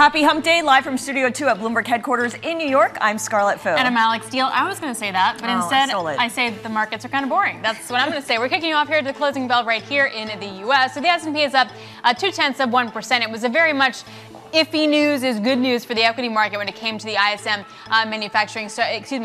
Happy Hump Day, live from Studio 2 at Bloomberg headquarters in New York. I'm Scarlett Fu. And I'm Alex Steele. I was going to say that, but instead I say the markets are kind of boring. That's what I'm going to say. We're kicking you off here to the closing bell right here in the U.S. So the S&P is up 0.2%. It was a very much iffy news is good news for the equity market when it came to the ISM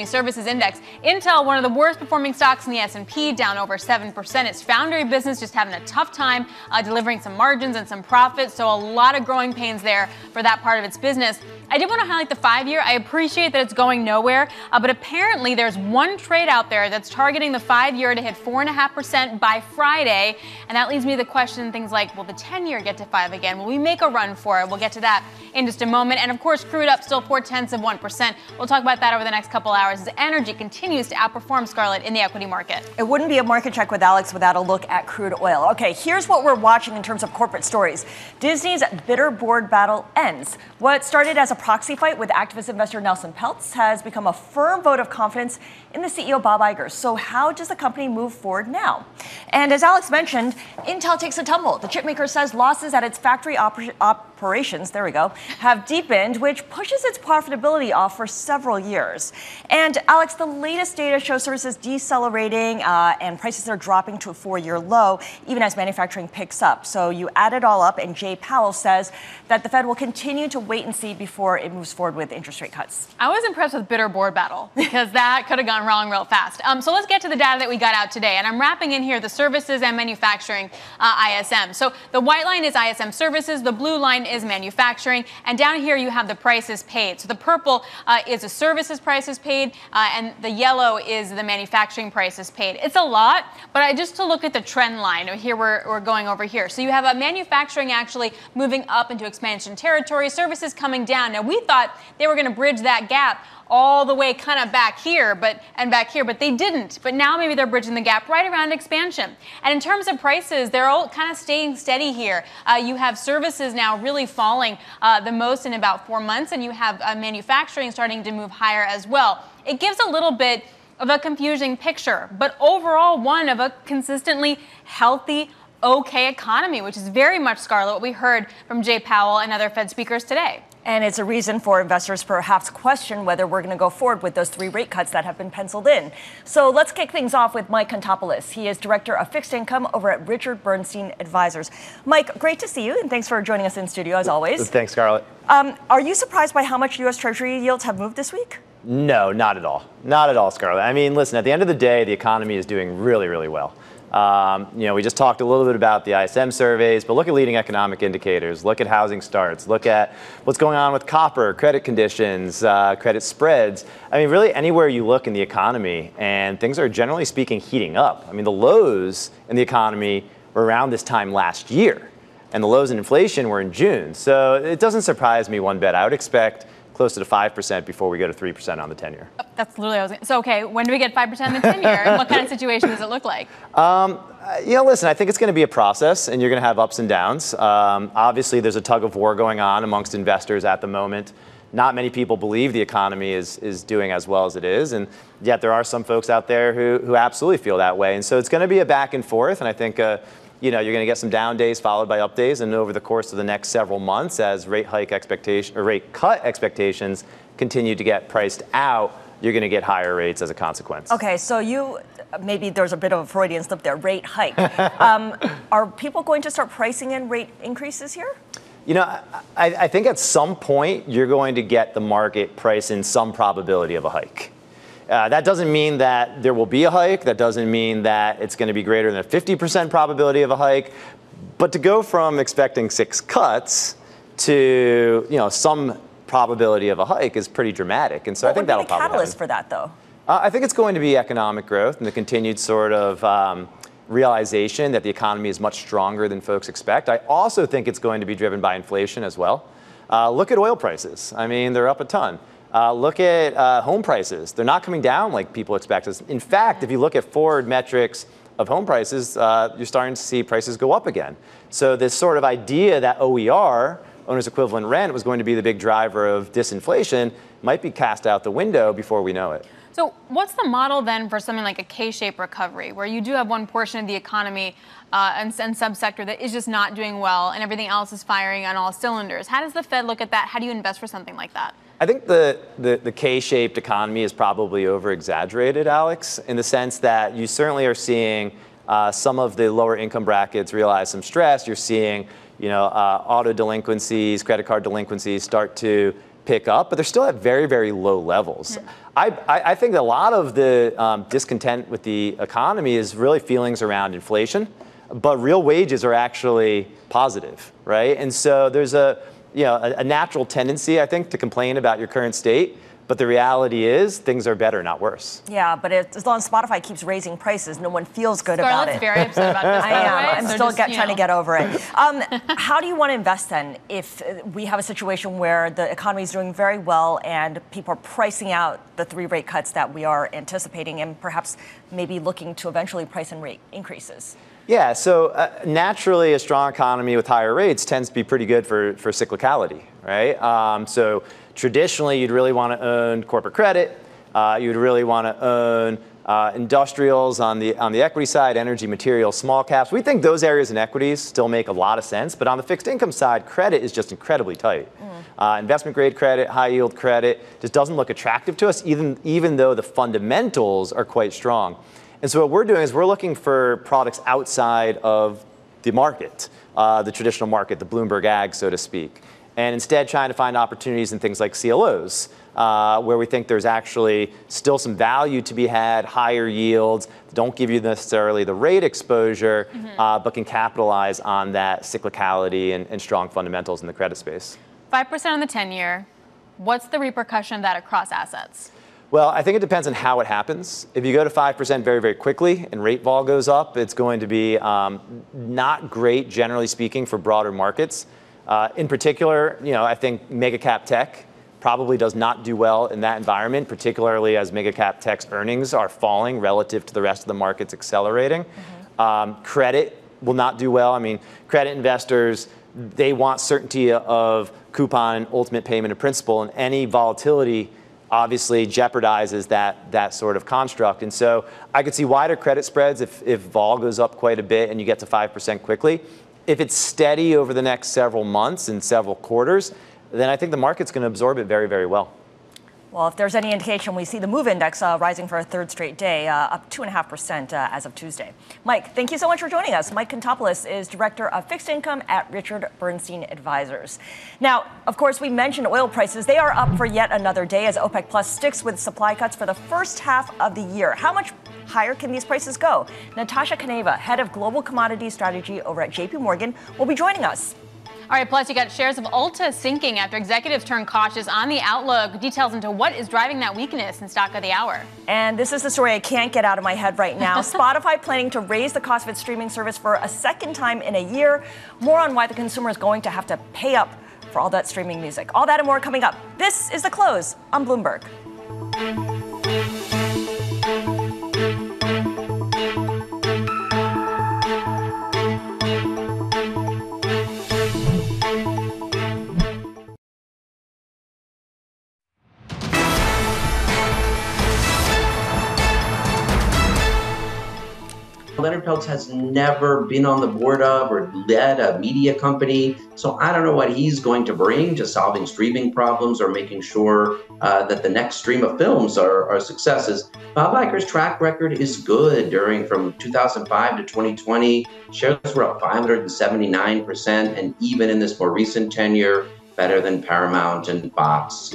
services index. Intel, one of the worst performing stocks in the S&P, down over 7%. Its foundry business just having a tough time delivering some margins and some profits. So a lot of growing pains there for that part of its business. I did want to highlight the 5-year. I appreciate that it's going nowhere, but apparently there's one trade out there that's targeting the 5-year to hit 4.5% by Friday. And that leads me to the question, things like, will the 10-year get to 5 again? Will we make a run for it? We'll get to that in just a moment. And of course, crude up still 0.4%. We'll talk about that over the next couple hours as energy continues to outperform, Scarlett, in the equity market. It wouldn't be a market check with Alex without a look at crude oil. Okay, here's what we're watching in terms of corporate stories. Disney's bitter board battle ends. What started as a proxy fight with activist investor Nelson Peltz has become a firm vote of confidence in the CEO Bob Iger. So how does the company move forward now? And as Alex mentioned, Intel takes a tumble. The chipmaker says losses at its factory operations, there we go, have deepened, which pushes its profitability off for several years. And Alex, the latest data shows services decelerating and prices are dropping to a 4-year low, even as manufacturing picks up. So you add it all up, and Jay Powell says that the Fed will continue to wait and see before it moves forward with interest rate cuts. I was impressed with bitter board battle because that could have gone wrong real fast. So let's get to the data that we got out today. And I'm wrapping in here the services and manufacturing ISM. So the white line is ISM services, the blue line is manufacturing, and down here you have the prices paid. So the purple is the services prices paid, and the yellow is the manufacturing prices paid. It's a lot, but just to look at the trend line, here we're going over here. So you have a manufacturing actually moving up into expansion territory, services coming down. Now we thought they were going to bridge that gap all the way kind of back here, but they didn't. But now maybe they're bridging the gap right around expansion. And in terms of prices, they're all kind of staying steady here. You have services now really falling the most in about 4 months, and you have manufacturing starting to move higher as well. It gives a little bit of a confusing picture, but overall one of a consistently healthy, okay economy, which is very much, Scarlett, what we heard from Jay Powell and other Fed speakers today. And it's a reason for investors perhaps question whether we're going to go forward with those 3 rate cuts that have been penciled in. So let's kick things off with Mike Contopoulos. He is director of fixed income over at Richard Bernstein Advisors. Mike, great to see you, and thanks for joining us in studio as always. Thanks, Scarlett. Are you surprised by how much U.S. Treasury yields have moved this week? No, not at all. Not at all, Scarlett. I mean, listen, at the end of the day, the economy is doing really, really well. We just talked a little bit about the ISM surveys, but look at leading economic indicators. Look at housing starts. Look at what's going on with copper, credit conditions, credit spreads. I mean, really anywhere you look in the economy, and things are generally speaking heating up. I mean, the lows in the economy were around this time last year, and the lows in inflation were in June. So it doesn't surprise me one bit. I would expect closer to 5% before we go to 3% on the 10-year. That's literally what I was going to say. So, okay, when do we get 5% on the 10-year? And what kind of situation does it look like? Listen, I think it's going to be a process, and you're going to have ups and downs. Obviously, there's a tug of war going on amongst investors at the moment. Not many people believe the economy is doing as well as it is, and yet there are some folks out there who absolutely feel that way. And so it's going to be a back and forth, and I think you're going to get some down days followed by up days, and over the course of the next several months, as rate cut expectations continue to get priced out, you're going to get higher rates as a consequence. Okay, so maybe there's a bit of a Freudian slip there, rate hike. Are people going to start pricing in rate increases here? I think at some point you're going to get the market price in some probability of a hike. That doesn't mean that there will be a hike. That doesn't mean that it's going to be greater than a 50% probability of a hike. But to go from expecting 6 cuts to some probability of a hike is pretty dramatic. And so I think that'll probably happen. What would be the catalyst for that, though? I think it's going to be economic growth and the continued sort of realization that the economy is much stronger than folks expect. I also think it's going to be driven by inflation as well. Look at oil prices. I mean, they're up a ton. Look at home prices. They're not coming down like people expect. In fact, if you look at forward metrics of home prices, you're starting to see prices go up again. So this sort of idea that OER, owner's equivalent rent, was going to be the big driver of disinflation might be cast out the window before we know it. So what's the model then for something like a K-shaped recovery, where you do have one portion of the economy and subsector that is just not doing well and everything else is firing on all cylinders? How does the Fed look at that? How do you invest for something like that? I think the K-shaped economy is probably over-exaggerated, Alex, in the sense that you certainly are seeing some of the lower income brackets realize some stress. You're seeing, auto delinquencies, credit card delinquencies start to pick up, but they're still at very, very low levels. I think a lot of the discontent with the economy is really feelings around inflation, but real wages are actually positive, right? And so there's a natural tendency, I think, to complain about your current state. But the reality is things are better, not worse. Yeah, but as long as Spotify keeps raising prices, no one feels good about it. Scarlett's very upset about this. I am. I'm still trying to get over it. How do you want to invest then if we have a situation where the economy is doing very well and people are pricing out the 3 rate cuts that we are anticipating and perhaps maybe looking to eventually price in rate increases? Yeah, so naturally a strong economy with higher rates tends to be pretty good for cyclicality, right? So traditionally you'd really want to own corporate credit. You'd really want to own industrials on the equity side, energy, materials, small caps. We think those areas in equities still make a lot of sense. But on the fixed income side, credit is just incredibly tight. Investment grade credit, high yield credit just doesn't look attractive to us, even though the fundamentals are quite strong. And so what we're doing is we're looking for products outside of the market, the traditional market, the Bloomberg ag, so to speak, and instead trying to find opportunities in things like CLOs, where we think there's actually still some value to be had, higher yields, don't give you necessarily the rate exposure, but can capitalize on that cyclicality and strong fundamentals in the credit space. 5% on the 10-year. What's the repercussion of that across assets? Well, I think it depends on how it happens. If you go to 5% very, very quickly and rate vol goes up, it's going to be not great, generally speaking, for broader markets. In particular, I think mega cap tech probably does not do well in that environment, particularly as mega cap tech's earnings are falling relative to the rest of the markets accelerating. Credit will not do well. I mean, credit investors, they want certainty of coupon and ultimate payment of principal, and any volatility obviously jeopardizes that sort of construct. And so I could see wider credit spreads if vol goes up quite a bit and you get to 5% quickly. If it's steady over the next several months and several quarters, then I think the market's going to absorb it very, very well. Well, if there's any indication, we see the MOVE index rising for a third straight day, up 2.5% as of Tuesday. Mike, thank you so much for joining us. Mike Contopoulos is Director of Fixed Income at Richard Bernstein Advisors. Now, of course, we mentioned oil prices. They are up for yet another day as OPEC Plus sticks with supply cuts for the first half of the year. How much higher can these prices go? Natasha Kaneva, head of global commodity strategy over at JPMorgan, will be joining us. All right, plus you got shares of Ulta sinking after executives turned cautious on the outlook. Details into what is driving that weakness in stock of the hour. And this is the story I can't get out of my head right now. Spotify planning to raise the cost of its streaming service for a second time in a year. More on why the consumer is going to have to pay up for all that streaming music. All that and more coming up. This is The Close on Bloomberg. Leonard Peltz has never been on the board of or led a media company. So I don't know what he's going to bring to solving streaming problems or making sure that the next stream of films are successes. Bob Iger's track record is good. From 2005 to 2020, shares were up 579%. And even in this more recent tenure, better than Paramount and Fox.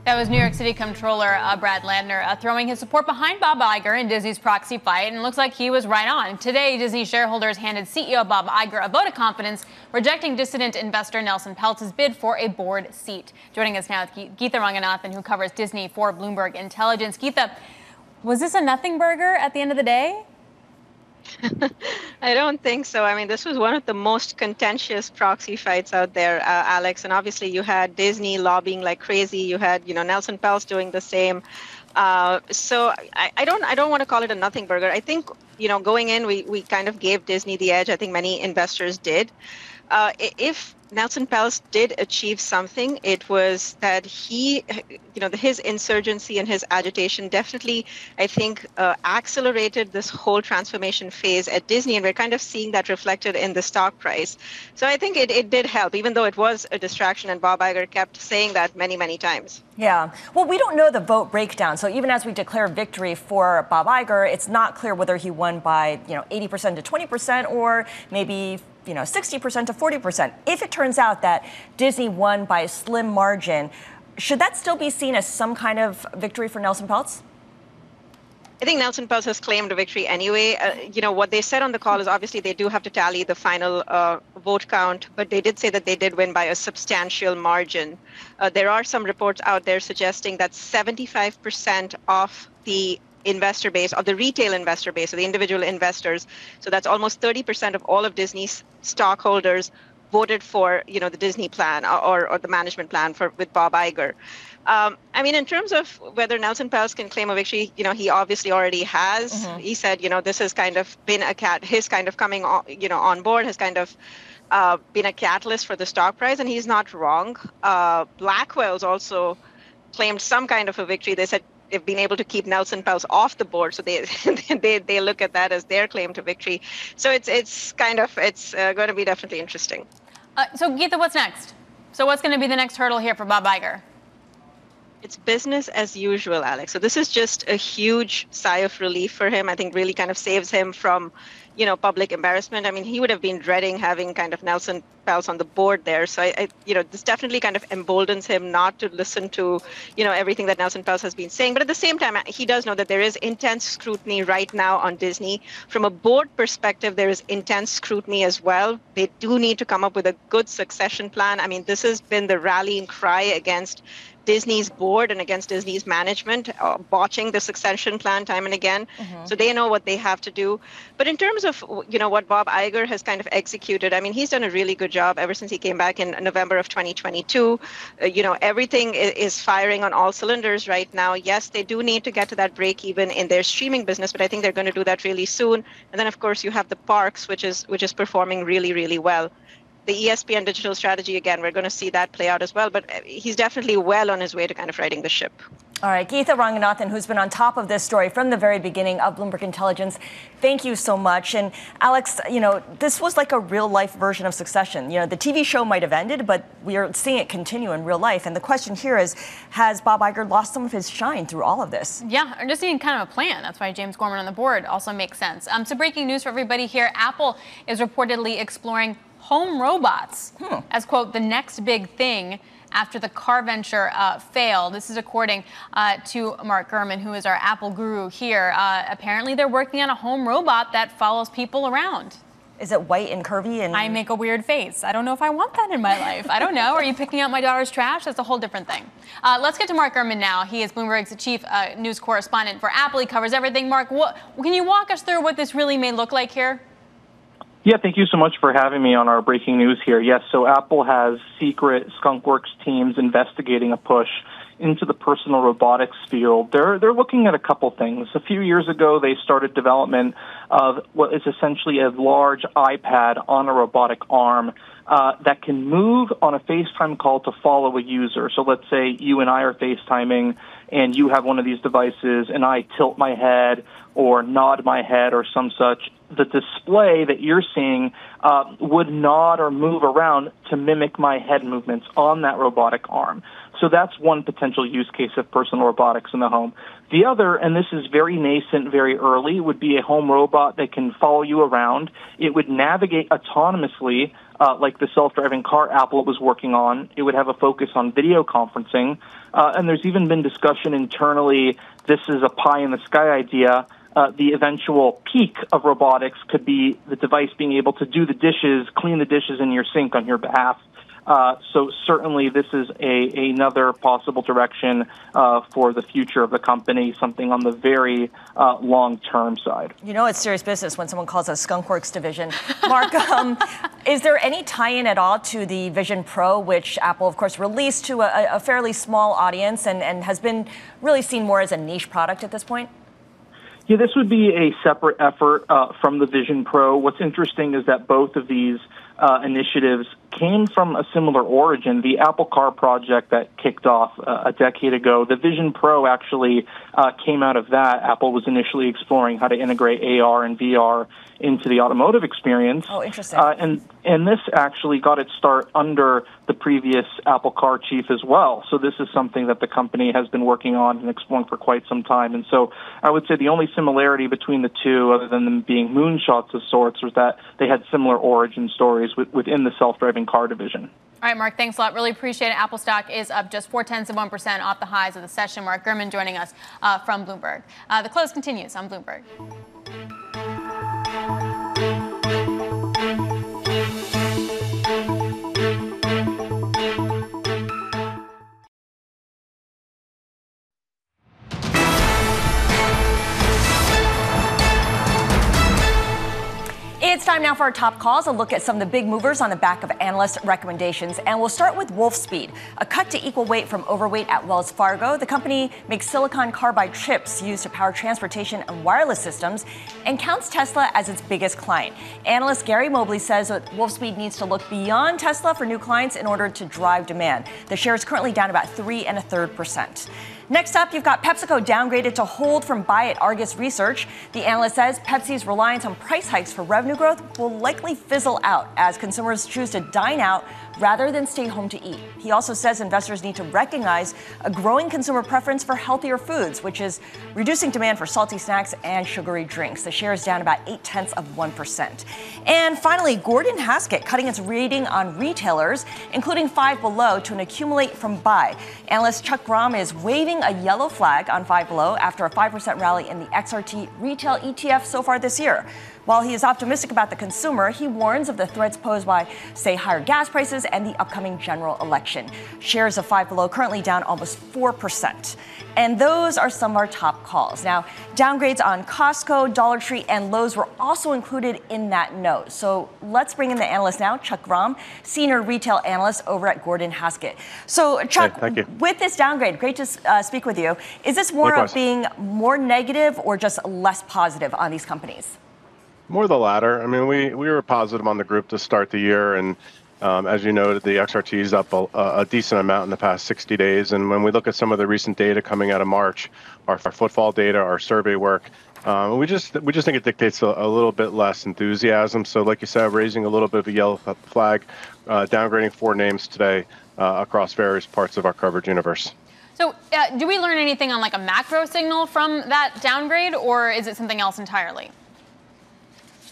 That was New York City Comptroller Brad Landner throwing his support behind Bob Iger in Disney's Proxy fight, and it looks like he was right on. Today, Disney shareholders handed CEO Bob Iger a vote of confidence, rejecting dissident investor Nelson Peltz's bid for a board seat. Joining us now is Geetha Ranganathan, who covers Disney for Bloomberg Intelligence. Geetha, was this a nothing burger at the end of the day? I don't think so. I mean, this was one of the most contentious proxy fights out there, Alex. And obviously, you had Disney lobbying like crazy. You had, Nelson Peltz doing the same. So I don't want to call it a nothing burger. I think, going in, we kind of gave Disney the edge. I think many investors did. If Nelson Peltz did achieve something. It was that he, his insurgency and his agitation definitely, I think, accelerated this whole transformation phase at Disney, and we're kind of seeing that reflected in the stock price. So I think it did help, even though it was a distraction, and Bob Iger kept saying that many, many times. Yeah. Well, we don't know the vote breakdown. So even as we declare victory for Bob Iger, it's not clear whether he won by, 80% to 20% or maybe 60% to 40%. If it turns out that Disney won by a slim margin, should that still be seen as some kind of victory for Nelson Peltz? I think Nelson Peltz has claimed a victory anyway. What they said on the call is obviously they do have to tally the final vote count, but they did say that they did win by a substantial margin. There are some reports out there suggesting that 75% of the investor base, of the retail investor base, of the individual investors, so that's almost 30% of all of Disney's stockholders, voted for the Disney plan or the management plan with Bob Iger. In terms of whether Nelson Peltz can claim a victory, he obviously already has. Mm-hmm. He said, this has kind of been his kind of coming on board has kind of been a catalyst for the stock price, and he's not wrong. Blackwell's also claimed some kind of a victory. They said they've been able to keep Nelson Peltz off the board, so they look at that as their claim to victory. So it's going to be definitely interesting. So Geetha, what's next? So what's going to be the next hurdle here for Bob Iger? It's business as usual, Alex. So this is just a huge sigh of relief for him. I think really kind of saves him from, public embarrassment. He would have been dreading having kind of Nelson Peltz on the board there. So this definitely kind of emboldens him not to listen to, everything that Nelson Peltz has been saying. But at the same time, he does know that there is intense scrutiny right now on Disney. From a board perspective, there is intense scrutiny as well. They do need to come up with a good succession plan. This has been the rallying cry against Disney's board and against Disney's management, botching the succession plan time and again. Mm-hmm. So they know what they have to do. But in terms of, what Bob Iger has kind of executed, he's done a really good job ever since he came back in November of 2022. Everything is firing on all cylinders right now. Yes, they do need to get to that break even in their streaming business, but I think they're going to do that really soon. And then, of course, you have the parks, which is performing really, really well. The ESPN digital strategy, again, we're going to see that play out as well. But he's definitely well on his way to kind of righting the ship. All right, Geetha Ranganathan, who's been on top of this story from the very beginning of Bloomberg Intelligence, thank you so much. And Alex, this was like a real-life version of Succession. The TV show might have ended, but we are seeing it continue in real life. And the question here is, has Bob Iger lost some of his shine through all of this? Yeah, or just needing kind of a plan. That's why James Gurman on the board also makes sense. So breaking news for everybody here. Apple is reportedly exploring home robots as, quote, the next big thing after the car venture failed. This is according to Mark Gurman, who is our Apple guru here. Apparently, they're working on a home robot that follows people around. Is it white and curvy? And I make a weird face. I don't know if I want that in my life. I don't know. Are you picking up my daughter's trash? That's a whole different thing. Let's get to Mark Gurman now. He is Bloomberg's chief news correspondent for Apple. He covers everything. Mark, can you walk us through what this really may look like here? Yeah, thank you so much for having me on our breaking news here. Yes, so Apple has secret skunkworks teams investigating a push into the personal robotics field. They're looking at a couple things. A few years ago, they started development of what is essentially a large iPad on a robotic arm that can move on a FaceTime call to follow a user. So let's say you and I are FaceTiming and you have one of these devices and I tilt my head or nod my head or some such. The display that you're seeing would nod or move around to mimic my head movements on that robotic arm. So that's one potential use case of personal robotics in the home. The other, and this is very nascent, very early, would be a home robot that can follow you around. It would navigate autonomously, like the self-driving car Apple was working on. It would have a focus on video conferencing. And there's even been discussion internally, this is a pie-in-the-sky idea. The eventual peak of robotics could be the device being able to do the dishes, clean the dishes in your sink on your behalf. So certainly this is another possible direction for the future of the company, something on the very long-term side. It's serious business when someone calls us Skunkworks division. Mark, is there any tie-in at all to the Vision Pro, which Apple, of course, released to a fairly small audience and has been really seen more as a niche product at this point? Yeah, this would be a separate effort from the Vision Pro. What's interesting is that both of these initiatives came from a similar origin. The Apple Car project that kicked off a decade ago, the Vision Pro actually came out of that. Apple was initially exploring how to integrate AR and VR into the automotive experience. Oh, interesting. And this actually got its start under the previous Apple Car chief as well. So this is something that the company has been working on and exploring for quite some time. And so I would say the only similarity between the two, other than them being moonshots of sorts, was that they had similar origin stories within the self-driving car division. All right, Mark, thanks a lot. Really appreciate it. Apple stock is up just 0.4% off the highs of the session. Mark Gurman joining us from Bloomberg. The close continues on Bloomberg. It's time now for our top calls, a look at some of the big movers on the back of analyst recommendations. And we'll start with Wolfspeed, a cut to equal weight from overweight at Wells Fargo. The company makes silicon carbide chips used to power transportation and wireless systems and counts Tesla as its biggest client. Analyst Gary Mobley says that Wolfspeed needs to look beyond Tesla for new clients in order to drive demand. The share is currently down about 3.33%. Next up, you've got PepsiCo downgraded to hold from buy at Argus Research. The analyst says Pepsi's reliance on price hikes for revenue growth will likely fizzle out as consumers choose to dine out rather than stay home to eat. He also says investors need to recognize a growing consumer preference for healthier foods, which is reducing demand for salty snacks and sugary drinks. The share is down about 0.8%. And finally, Gordon Haskett cutting its rating on retailers, including Five Below, to an accumulate from buy. Analyst Chuck Grom is waving a yellow flag on Five Below after a 5% rally in the XRT retail ETF so far this year. While he is optimistic about the consumer, he warns of the threats posed by, say, higher gas prices and the upcoming general election. Shares of Five Below currently down almost 4%. And those are some of our top calls. Now, downgrades on Costco, Dollar Tree, and Lowe's were also included in that note. So let's bring in the analyst now, Chuck Grom, senior retail analyst over at Gordon Haskett. So, Chuck, hey, thank you. With this downgrade, great to speak with you. Is this more Likewise. of being more negative or just less positive on these companies? More the latter. I mean, we were positive on the group to start the year, and as you noted, the XRT is up a decent amount in the past 60 days. And when we look at some of the recent data coming out of March, our footfall data, our survey work, we just think it dictates a little bit less enthusiasm. So, like you said, raising a little bit of a yellow flag, downgrading 4 names today across various parts of our coverage universe. So do we learn anything on like a macro signal from that downgrade, or is it something else entirely?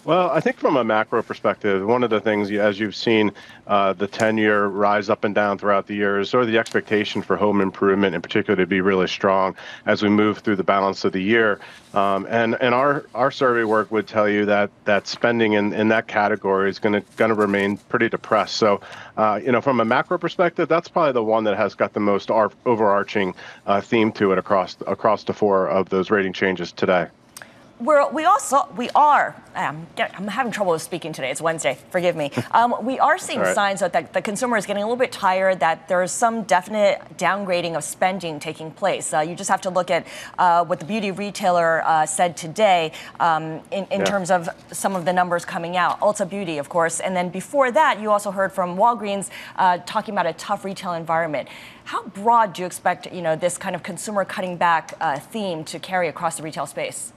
Well, I think from a macro perspective, one of the things, as you've seen the 10-year rise up and down throughout the years, sort of the expectation for home improvement in particular to be really strong as we move through the balance of the year. And our survey work would tell you that spending in that category is going to remain pretty depressed. So, from a macro perspective, that's probably the one that has got the most overarching theme to it across the 4 of those rating changes today. We are. I'm having trouble speaking today. It's Wednesday. Forgive me. We are seeing signs that the consumer is getting a little bit tired, that there is some definite downgrading of spending taking place. You just have to look at what the beauty retailer said today in terms of some of the numbers coming out. Ulta Beauty, of course. And then before that, you also heard from Walgreens talking about a tough retail environment. How broad do you expect this kind of consumer cutting back theme to carry across the retail space?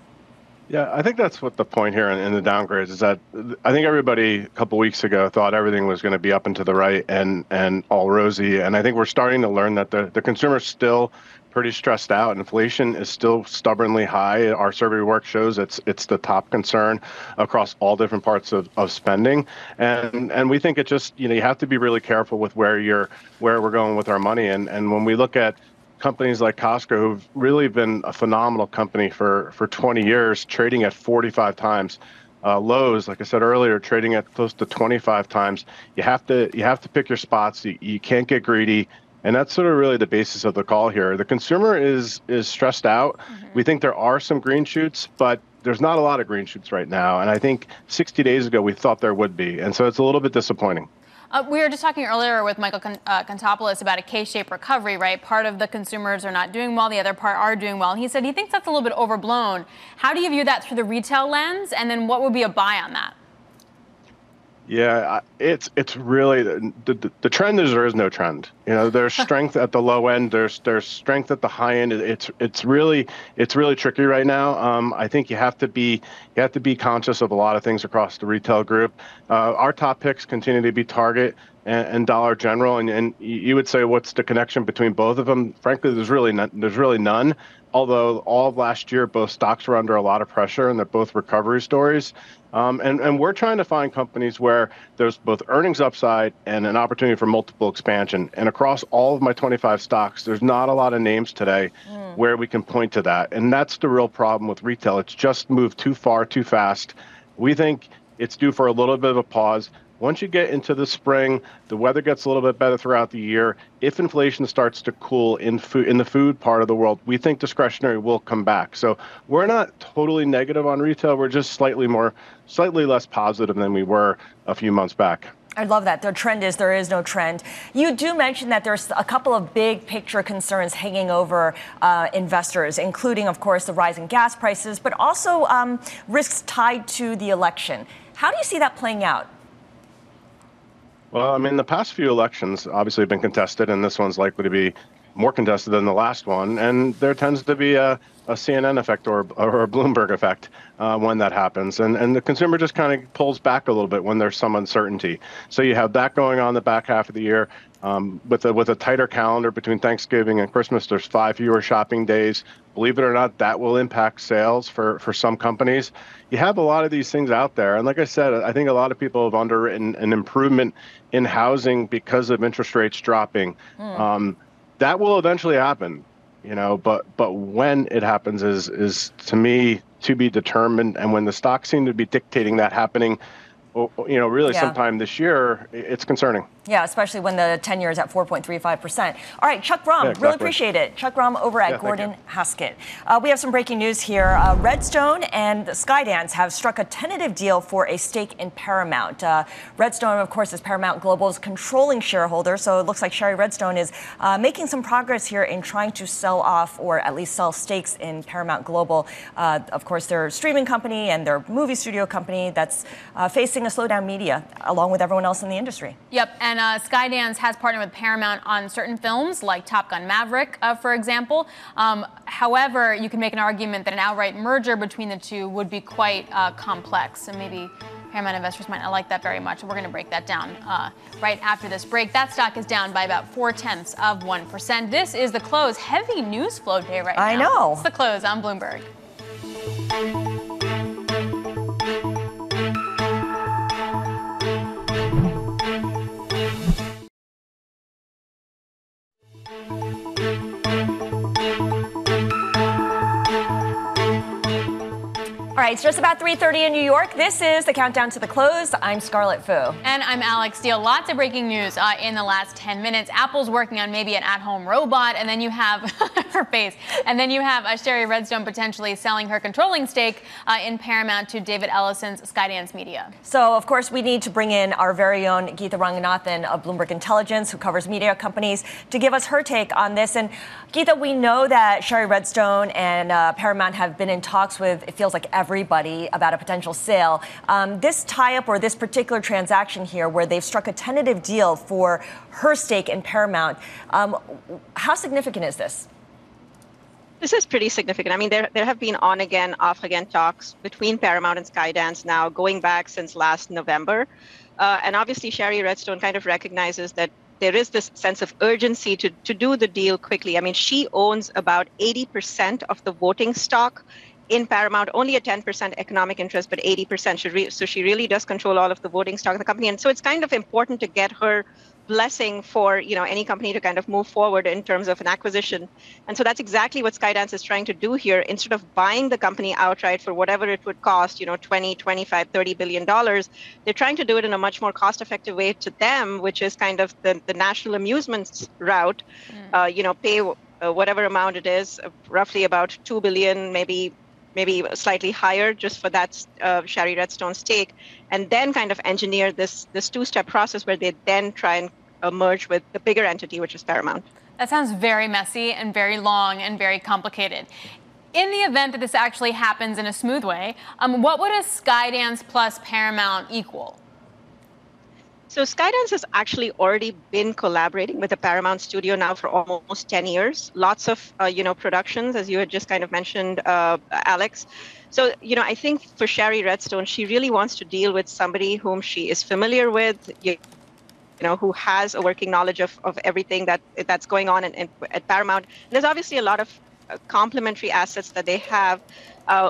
Yeah, I think that's what the point here in the downgrades is, that I think everybody a couple weeks ago thought everything was going to be up and to the right and all rosy. And I think we're starting to learn that the consumer's still pretty stressed out. Inflation is still stubbornly high. Our survey work shows it's the top concern across all different parts of spending. And we think it just, you have to be really careful with where we're going with our money. And when we look at companies like Costco, who've really been a phenomenal company for 20 years, trading at 45 times. Lowe's, like I said earlier, trading at close to 25 times. You have to pick your spots. You can't get greedy. And that's sort of really the basis of the call here. The consumer is stressed out. Mm-hmm. We think there are some green shoots, but there's not a lot of green shoots right now. And I think 60 days ago, we thought there would be. And so it's a little bit disappointing. We were just talking earlier with Michael Contopoulos about a K-shaped recovery, right? Part of the consumers are not doing well, the other part are doing well. And he said he thinks that's a little bit overblown. How do you view that through the retail lens? And then what would be a buy on that? Yeah, it's really the trend is there is no trend. You know, there's strength at the low end. There's strength at the high end. It's really tricky right now. I think you have to be conscious of a lot of things across the retail group. Our top picks continue to be Target and Dollar General, and you would say what's the connection between both of them? Frankly, there's really none. Although all of last year, both stocks were under a lot of pressure, and they're both recovery stories. And we're trying to find companies where there's both earnings upside and an opportunity for multiple expansion. And across all of my 25 stocks, there's not a lot of names today where we can point to that. And that's the real problem with retail. It's just moved too far, too fast. We think it's due for a little bit of a pause. Once you get into the spring, the weather gets a little bit better throughout the year. If inflation starts to cool in the food part of the world, we think discretionary will come back. So we're not totally negative on retail. We're just slightly less positive than we were a few months back. I love that. The trend is there is no trend. You do mention that there's a couple of big picture concerns hanging over investors, including, of course, the rise in gas prices, but also risks tied to the election. How do you see that playing out? Well, I mean, the past few elections obviously have been contested, and this one's likely to be more contested than the last one. And there tends to be a CNN effect or a Bloomberg effect when that happens. And the consumer just kind of pulls back a little bit when there's some uncertainty. So you have that going on the back half of the year. With a tighter calendar between Thanksgiving and Christmas, there's 5 fewer shopping days. Believe it or not, that will impact sales for some companies. You have a lot of these things out there. And like I said, I think a lot of people have underwritten an improvement in housing because of interest rates dropping. That will eventually happen, you know, but when it happens is to me to be determined. And when the stocks seem to be dictating that happening, you know, really sometime this year, it's concerning. Yeah, especially when the 10-year is at 4.35%. All right, Chuck Grom, really appreciate it. Chuck Grom over at Gordon Haskett. We have some breaking news here. Redstone and Skydance have struck a tentative deal for a stake in Paramount. Redstone, of course, is Paramount Global's controlling shareholder, so it looks like Shari Redstone is making some progress here in trying to sell off or at least sell stakes in Paramount Global. Of course, their streaming company and their movie studio company that's facing a slowdown media, along with everyone else in the industry. Yep, and Skydance has partnered with Paramount on certain films like Top Gun Maverick, for example. However, you can make an argument that an outright merger between the two would be quite complex, and maybe Paramount investors might not like that very much. We're going to break that down right after this break. That stock is down by about 0.4%. This is the close. Heavy news flow day right now. I know. It's the close on Bloomberg. All right, it's just about 3:30 in New York. This is the countdown to the close. I'm Scarlett Fu. And I'm Alex Steele. Lots of breaking news in the last 10 minutes. Apple's working on maybe an at-home robot, and then you have her face. And then you have Shari Redstone potentially selling her controlling stake in Paramount to David Ellison's Skydance Media. So, of course, we need to bring in our very own Geetha Ranganathan of Bloomberg Intelligence, who covers media companies, to give us her take on this. And Geetha, we know that Shari Redstone and Paramount have been in talks with, it feels like, everybody about a potential sale. This tie-up or this particular transaction here where they've struck a tentative deal for her stake in Paramount, how significant is this? This is pretty significant. I mean, there have been on-again, off-again talks between Paramount and Skydance now going back since last November. And obviously, Shari Redstone kind of recognizes that there is this sense of urgency to do the deal quickly. I mean, she owns about 80% of the voting stock in Paramount, only a 10% economic interest, but 80%. So she really does control all of the voting stock of the company. And so it's kind of important to get her blessing for, you know, any company to kind of move forward in terms of an acquisition. And so that's exactly what Skydance is trying to do here. Instead of buying the company outright for whatever it would cost, you know, 20, 25, $30 billion, they're trying to do it in a much more cost-effective way to them, which is kind of the national amusements route, you know, pay whatever amount it is, roughly about $2 billion, maybe slightly higher just for that Shari Redstone stake, and then kind of engineer this two-step process where they then try and merge with the bigger entity, which is Paramount. That sounds very messy and very long and very complicated. In the event that this actually happens in a smooth way, what would a Skydance plus Paramount equal? So Skydance has actually already been collaborating with the Paramount studio now for almost 10 years. Lots of, productions, as you had just kind of mentioned, Alex. So, I think for Shari Redstone, she really wants to deal with somebody whom she is familiar with, who has a working knowledge of everything that's going on at Paramount. And there's obviously a lot of complementary assets that they have,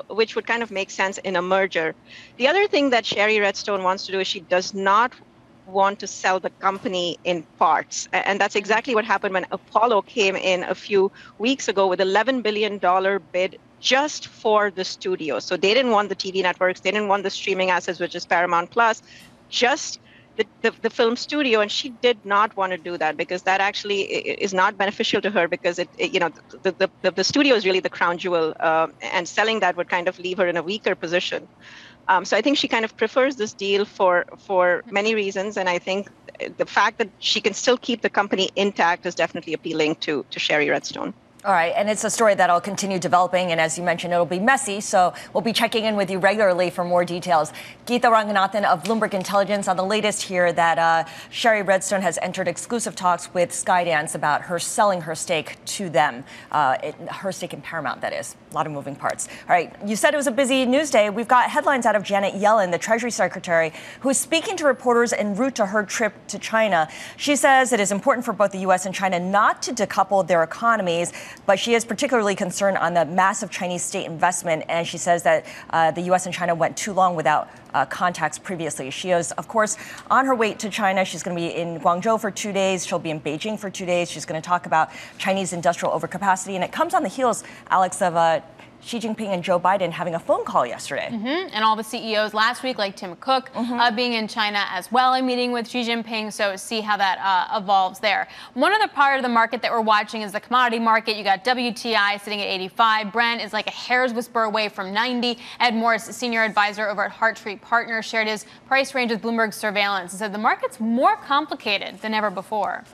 which would kind of make sense in a merger. The other thing that Shari Redstone wants to do is she does not want to sell the company in parts. And that's exactly what happened when Apollo came in a few weeks ago with $11 billion bid just for the studio. So they didn't want the TV networks, they didn't want the streaming assets, which is Paramount Plus, just the film studio. And she did not want to do that because that actually is not beneficial to her, because the studio is really the crown jewel, and selling that would kind of leave her in a weaker position. So I think she kind of prefers this deal for many reasons. And I think the fact that she can still keep the company intact is definitely appealing to Shari Redstone. All right, and it's a story that'll continue developing, and as you mentioned, it'll be messy, so we'll be checking in with you regularly for more details. Geetha Ranganathan of Bloomberg Intelligence on the latest here that Shari Redstone has entered exclusive talks with Skydance about her selling her stake to them, her stake in Paramount, that is. A lot of moving parts. All right, you said it was a busy news day. We've got headlines out of Janet Yellen, the Treasury Secretary, who is speaking to reporters en route to her trip to China. She says it is important for both the U.S. and China not to decouple their economies, but she is particularly concerned on the massive Chinese state investment, and she says that the U.S. and China went too long without contacts previously. She is, of course, on her way to China. She's going to be in Guangzhou for 2 days. She'll be in Beijing for 2 days. She's going to talk about Chinese industrial overcapacity, and it comes on the heels, Alex, of Xi Jinping and Joe Biden having a phone call yesterday. And all the CEOs last week, like Tim Cook, being in China as well and meeting with Xi Jinping. So see how that evolves there. One other part of the market that we're watching is the commodity market. You got WTI sitting at 85. Brent is like a hair's whisper away from 90. Ed Morris, senior advisor over at Hartree Partners, shared his price range with Bloomberg Surveillance and said the market's more complicated than ever before.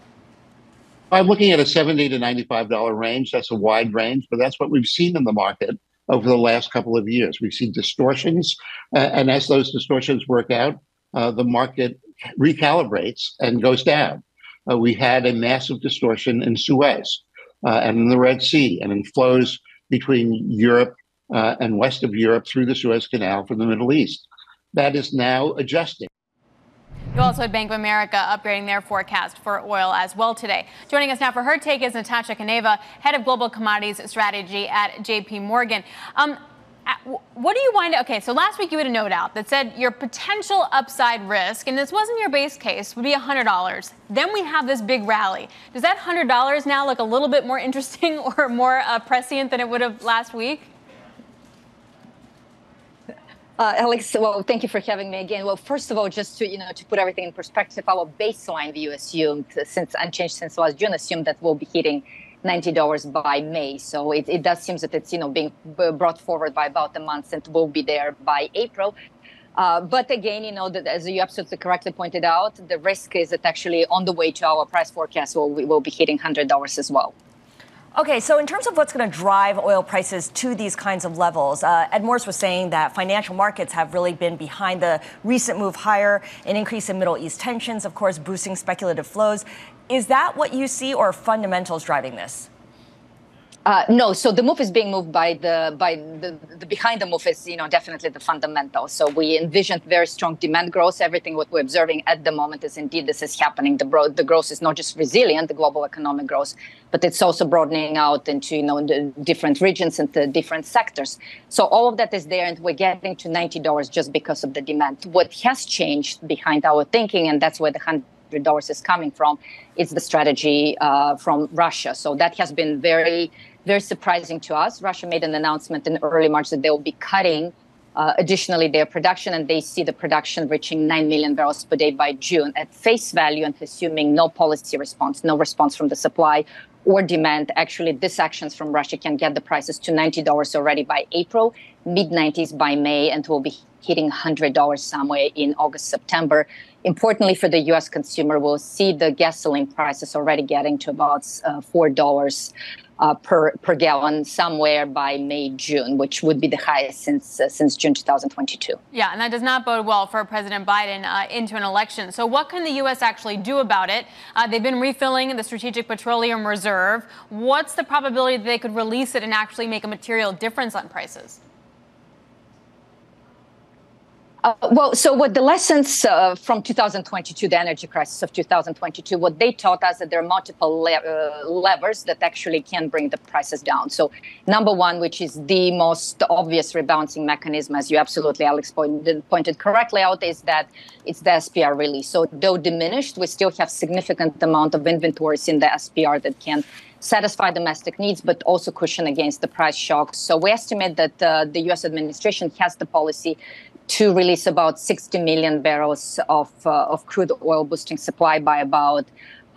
I'm looking at a $70 to $95 range. That's a wide range, but that's what we've seen in the market over the last couple of years. We've seen distortions, and as those distortions work out, the market recalibrates and goes down. We had a massive distortion in Suez and in the Red Sea and in flows between Europe and west of Europe through the Suez Canal from the Middle East. That is now adjusting. You also had Bank of America upgrading their forecast for oil as well today. Joining us now for her take is Natasha Kaneva, head of global commodities strategy at JPMorgan. What do you wind up? Okay, so last week you had a note out that said your potential upside risk, and this wasn't your base case, would be $100. Then we have this big rally. Does that $100 now look a little bit more interesting or more prescient than it would have last week? Alex, well, thank you for having me again. Well, first of all, just to put everything in perspective, our baseline view assumed, since unchanged since last June, assumed that we'll be hitting $90 by May. So it does seem that it's being brought forward by about a month, and will be there by April. But again, as you absolutely correctly pointed out, the risk is that actually on the way to our price forecast, we will be hitting $100 as well. Okay, so in terms of what's going to drive oil prices to these kinds of levels, Ed Morris was saying that financial markets have really been behind the recent move higher, an increase in Middle East tensions, of course, boosting speculative flows. Is that what you see, or fundamentals driving this? No, so the move is being moved by the behind the move is definitely the fundamentals. So we envisioned very strong demand growth. Everything what we're observing at the moment is indeed this is happening. The growth is not just resilient, the global economic growth, but it's also broadening out into the different regions and the different sectors. So all of that is there, and we're getting to $90 just because of the demand. What has changed behind our thinking, and that's where the $100 is coming from, is the strategy from Russia. So that has been very surprising to us. Russia made an announcement in early March that they will be cutting additionally their production, and they see the production reaching 9 million barrels per day by June at face value, and assuming no policy response, no response from the supply or demand. Actually, these actions from Russia can get the prices to $90 already by April, mid-90s by May, and will be hitting $100 somewhere in August, September. Importantly for the U.S. consumer, we'll see the gasoline prices already getting to about $4 per gallon somewhere by May, June, which would be the highest since June 2022. Yeah, and that does not bode well for President Biden into an election. So what can the U.S. actually do about it? They've been refilling the Strategic Petroleum Reserve. What's the probability that they could release it and actually make a material difference on prices? So what the lessons from 2022, the energy crisis of 2022, what they taught us that there are multiple levers that actually can bring the prices down. So number one, which is the most obvious rebalancing mechanism, as you absolutely, Alex, pointed correctly out, is that it's the SPR release. So though diminished, we still have significant amount of inventories in the SPR that can satisfy domestic needs, but also cushion against the price shocks. So we estimate that the U.S. administration has the policy to release about 60 million barrels of crude oil, boosting supply by about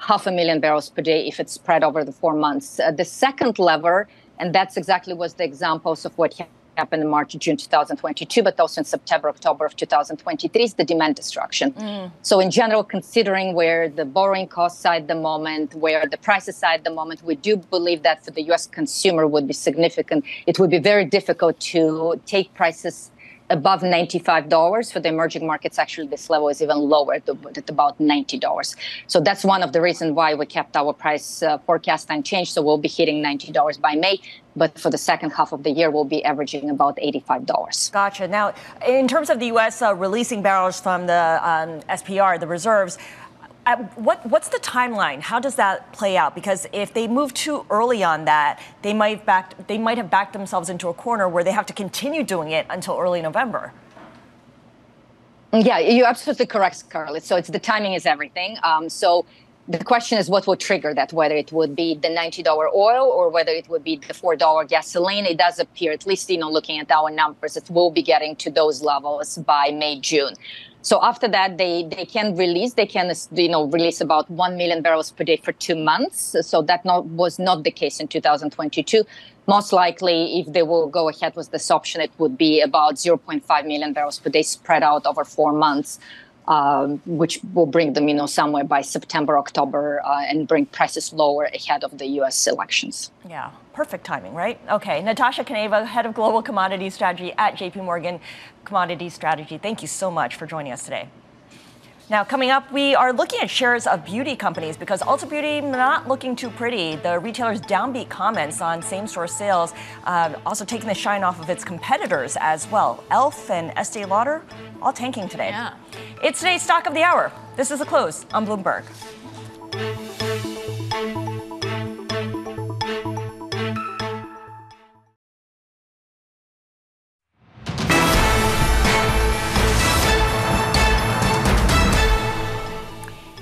500,000 barrels per day if it's spread over the 4 months. The second lever, and that's exactly was the examples of what happened in March, June 2022, but also in September, October of 2023, is the demand destruction. So in general, considering where the borrowing costs are at the moment, where the prices are at the moment, we do believe that for the U.S. consumer would be significant. It would be very difficult to take prices above $95. For the emerging markets, actually, this level is even lower at about $90. So that's one of the reasons why we kept our price forecast unchanged. So we'll be hitting $90 by May. But for the second half of the year, we'll be averaging about $85. Gotcha. Now, in terms of the U.S. Releasing barrels from the SPR, the reserves, what's the timeline? How does that play out? Because if they move too early on that, they might have backed themselves into a corner where they have to continue doing it until early November. Yeah, you're absolutely correct, Scarlett. So it's the timing is everything. So the question is what will trigger that, whether it would be the $90 oil or whether it would be the $4 gasoline. It does appear, at least, looking at our numbers, it will be getting to those levels by May, June. So after that, they can release about 1 million barrels per day for 2 months. So that was not the case in 2022. Most likely, if they will go ahead with this option, it would be about 0.5 million barrels per day spread out over 4 months, which will bring them, somewhere by September, October, and bring prices lower ahead of the U.S. elections. Yeah, perfect timing, right? Okay, Natasha Kaneva, head of global commodity strategy at JPMorgan Commodity Strategy. Thank you so much for joining us today. Now, coming up, we are looking at shares of beauty companies because Ulta Beauty not looking too pretty. The retailer's downbeat comments on same-store sales also taking the shine off of its competitors as well. Elf and Estee Lauder all tanking today. Yeah. It's today's Stock of the Hour. This is The Close on Bloomberg.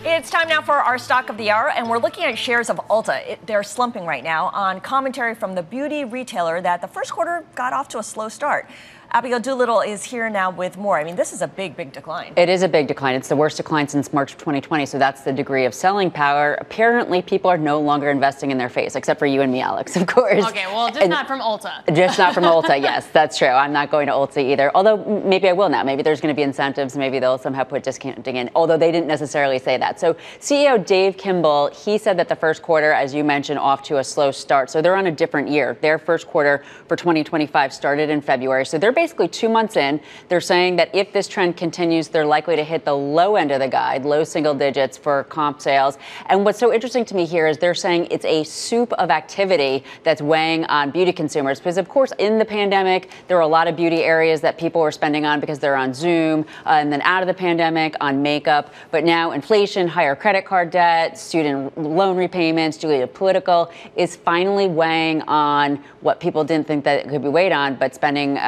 It's time now for our Stock of the Hour, and we're looking at shares of Ulta. They're slumping right now on commentary from the beauty retailer that the first quarter got off to a slow start. Abigail Doolittle is here now with more. I mean, this is a big, big decline. It is a big decline. It's the worst decline since March of 2020. So that's the degree of selling power. Apparently, people are no longer investing in their face, except for you and me, Alex, of course. Okay, well, just not from Ulta. Just not from Ulta, yes, that's true. I'm not going to Ulta either. Although maybe I will now. Maybe there's going to be incentives. Maybe they'll somehow put discounting in, although they didn't necessarily say that. So CEO Dave Kimball, he said that the first quarter, as you mentioned, off to a slow start. So they're on a different year. Their first quarter for 2025 started in February. So they're basically 2 months in. They're saying that if this trend continues, they're likely to hit the low end of the guide, low single digits for comp sales. And what's so interesting to me here is they're saying it's a soup of activity that's weighing on beauty consumers. Because, of course, in the pandemic, there were a lot of beauty areas that people were spending on because they're on Zoom, and then out of the pandemic on makeup. But now inflation, higher credit card debt, student loan repayments, geopolitical is finally weighing on what people didn't think that it could be weighed on, but spending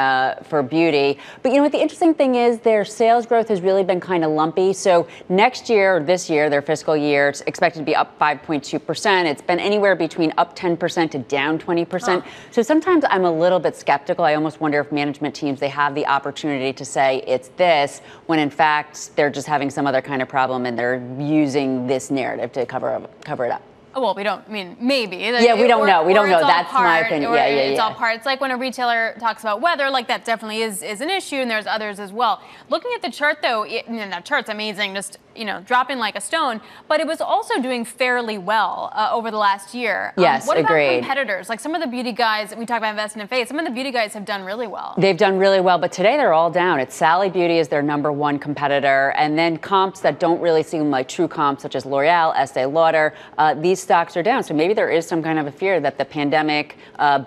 for beauty. But what the interesting thing is their sales growth has really been kind of lumpy. So next year, or this year, their fiscal year, it's expected to be up 5.2%. It's been anywhere between up 10% to down 20%. So sometimes I'm a little bit skeptical. I almost wonder if management teams, they have the opportunity to say it's this, when in fact they're just having some other kind of problem and they're using this narrative to cover it up. Well, we don't, maybe. Yeah, we don't know. We don't know. That's my opinion. Yeah. It's all part. It's like when a retailer talks about weather, like that definitely is an issue, and there's others as well. Looking at the chart, though, that chart's amazing. Just dropping like a stone, but it was also doing fairly well over the last year. Yes, what agreed. about competitors? Like some of the beauty guys, we talk about investing in faith, some of the beauty guys have done really well. They've done really well, but today they're all down. It's Sally Beauty is their number one competitor, and then comps that don't really seem like true comps, such as L'Oreal, Estee Lauder, these stocks are down. So maybe there is some kind of a fear that the pandemic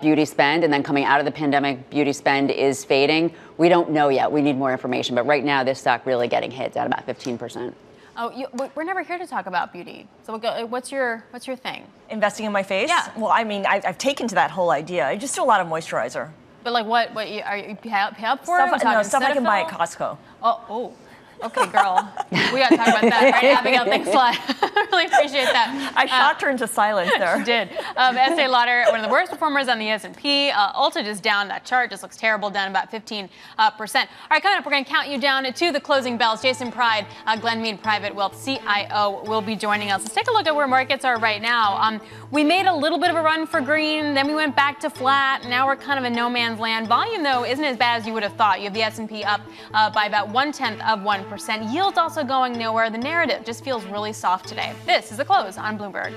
beauty spend and then coming out of the pandemic beauty spend is fading. We don't know yet. We need more information. But right now, this stock really getting hit at about 15%. Oh, we're never here to talk about beauty. So what's your thing? Investing in my face? Yeah. Well, I mean, I've taken to that whole idea. I just do a lot of moisturizer. But like what are you pay up for? Stuff I can buy at Costco. Oh. Okay, girl. We got to talk about that, right? Abigail, thanks a lot. Really appreciate that. I shocked her into silence there. She did. Estee Lauder, one of the worst performers on the S&P. Ulta just down. That chart just looks terrible, down about 15%. All right, coming up, we're going to count you down to the closing bells. Jason Pride, Glenmede Private Wealth CIO, will be joining us. Let's take a look at where markets are right now. We made a little bit of a run for green, then we went back to flat. Now we're kind of in no man's land. Volume, though, isn't as bad as you would have thought. You have the S&P up by about 0.1%. Yields also going nowhere. The narrative just feels really soft today. This is The Close on Bloomberg.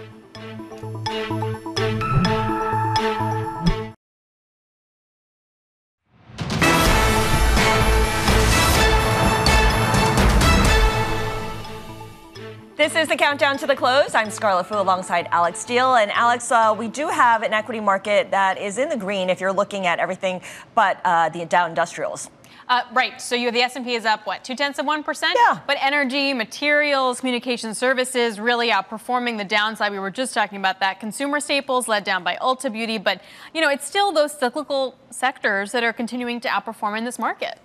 This is the countdown to the close. I'm Scarlett Fu alongside Alex Steele. And Alex, we do have an equity market that is in the green if you're looking at everything but the Dow Industrials. Right. So you have the S&P is up, 0.2%? Yeah. But energy, materials, communication services really outperforming the downside. We were just talking about that. Consumer staples led down by Ulta Beauty. But, it's still those cyclical sectors that are continuing to outperform in this market.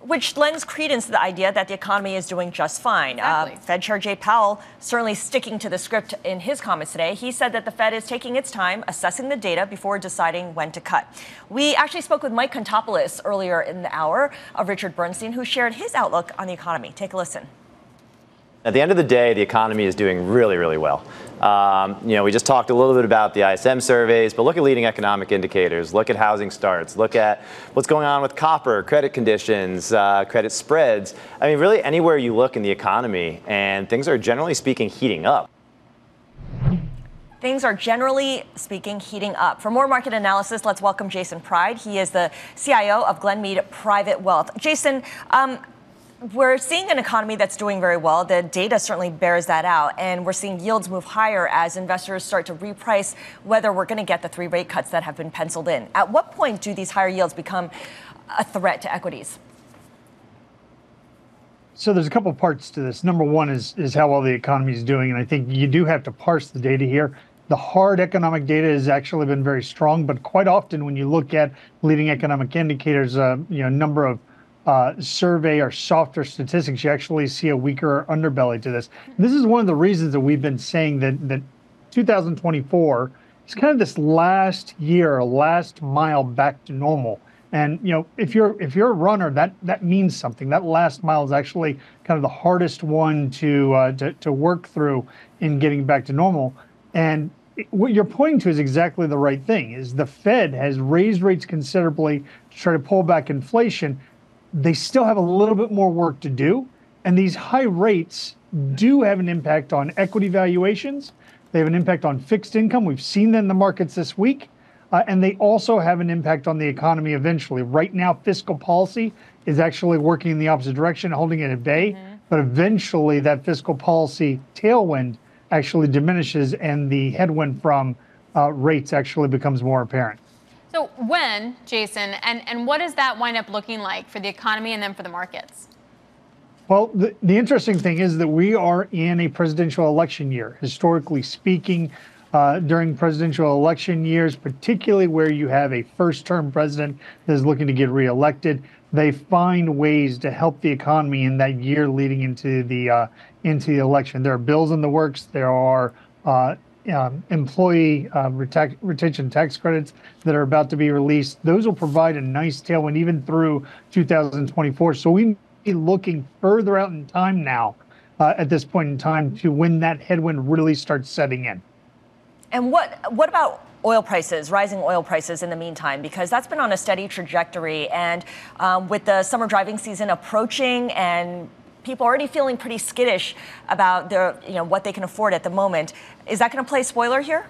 Which lends credence to the idea that the economy is doing just fine. Exactly. Fed Chair Jay Powell certainly sticking to the script in his comments today. He said that the Fed is taking its time assessing the data before deciding when to cut. We actually spoke with Mike Contopoulos earlier in the hour of Richard Bernstein, who shared his outlook on the economy. Take a listen. At the end of the day, the economy is doing really, really well. We just talked a little bit about the ISM surveys, but look at leading economic indicators. Look at housing starts. Look at what's going on with copper, credit conditions, credit spreads. I mean, really anywhere you look in the economy, and things are generally speaking heating up. Things are generally speaking heating up. For more market analysis, let's welcome Jason Pride. He is the CIO of Glenmede Private Wealth. Jason, we're seeing an economy that's doing very well. The data certainly bears that out. And we're seeing yields move higher as investors start to reprice whether we're going to get the 3 rate cuts that have been penciled in. At what point do these higher yields become a threat to equities? So there's a couple of parts to this. Number one is how well the economy is doing. And I think you do have to parse the data here. The hard economic data has actually been very strong. But quite often when you look at leading economic indicators, number of survey or softer statistics, you actually see a weaker underbelly to this. This is one of the reasons that we've been saying that 2024 is kind of this last year, last mile back to normal. And if you're a runner, that means something. That last mile is actually kind of the hardest one to work through in getting back to normal. And what you're pointing to is exactly the right thing. Is the Fed has raised rates considerably to try to pull back inflation. They still have a little bit more work to do. And these high rates do have an impact on equity valuations. They have an impact on fixed income. We've seen that in the markets this week. And they also have an impact on the economy eventually. Right now, fiscal policy is actually working in the opposite direction, holding it at bay. Mm-hmm. But eventually, that fiscal policy tailwind actually diminishes and the headwind from rates actually becomes more apparent. So when, Jason, and what does that wind up looking like for the economy and then for the markets? Well, the interesting thing is that we are in a presidential election year. Historically speaking, during presidential election years, particularly where you have a first-term president that is looking to get reelected, they find ways to help the economy in that year leading into the election. There are bills in the works. There are employee retention tax credits that are about to be released. Those will provide a nice tailwind even through 2024. So we be looking further out in time now at this point in time to when that headwind really starts setting in. And what about oil prices, rising oil prices in the meantime? Because that's been on a steady trajectory. And with the summer driving season approaching and people already feeling pretty skittish about what they can afford at the moment. Is that going to play spoiler here?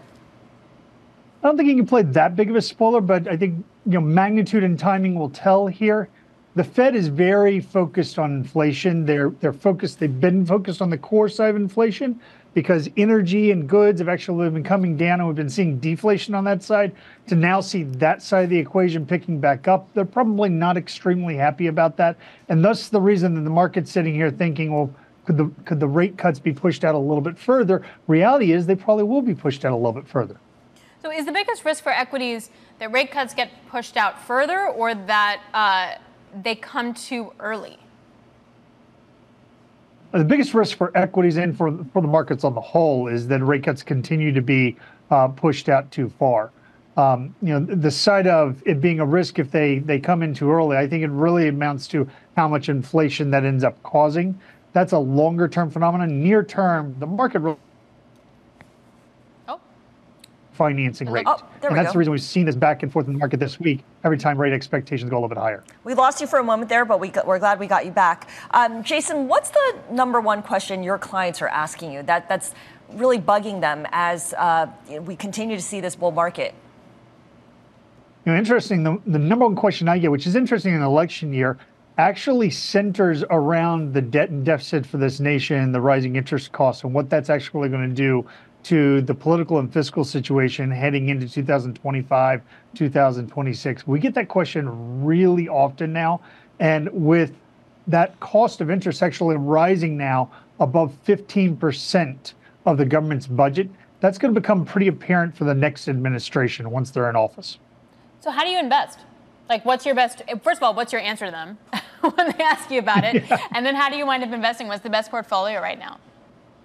I don't think you can play that big of a spoiler, but I think magnitude and timing will tell here. The Fed is very focused on inflation. They've been focused on the core side of inflation because energy and goods have actually been coming down, and we've been seeing deflation on that side. To now see that side of the equation picking back up, they're probably not extremely happy about that. And thus the reason that the market's sitting here thinking, well, could the rate cuts be pushed out a little bit further? Reality is they probably will be pushed out a little bit further. So is the biggest risk for equities that rate cuts get pushed out further, or that they come too early? The biggest risk for equities and for the markets on the whole is that rate cuts continue to be pushed out too far. The side of it being a risk if they come in too early, I think it really amounts to how much inflation that ends up causing. That's a longer term phenomenon. Near term, the market financing rate. And that's the reason we've seen this back and forth in the market this week, every time rate expectations go a little bit higher. We lost you for a moment there, but we're glad we got you back. Jason, what's the number one question your clients are asking you that's really bugging them as we continue to see this bull market? Interesting, the number one question I get, which is interesting in an election year, actually centers around the debt and deficit for this nation, the rising interest costs, and what that's actually going to do to the political and fiscal situation heading into 2025, 2026. We get that question really often now. And with that cost of interest actually rising now above 15% of the government's budget, that's going to become pretty apparent for the next administration once they're in office. So how do you invest? Like, what's your best, first of all, what's your answer to them when they ask you about it? Yeah. And then how do you wind up investing? What's the best portfolio right now?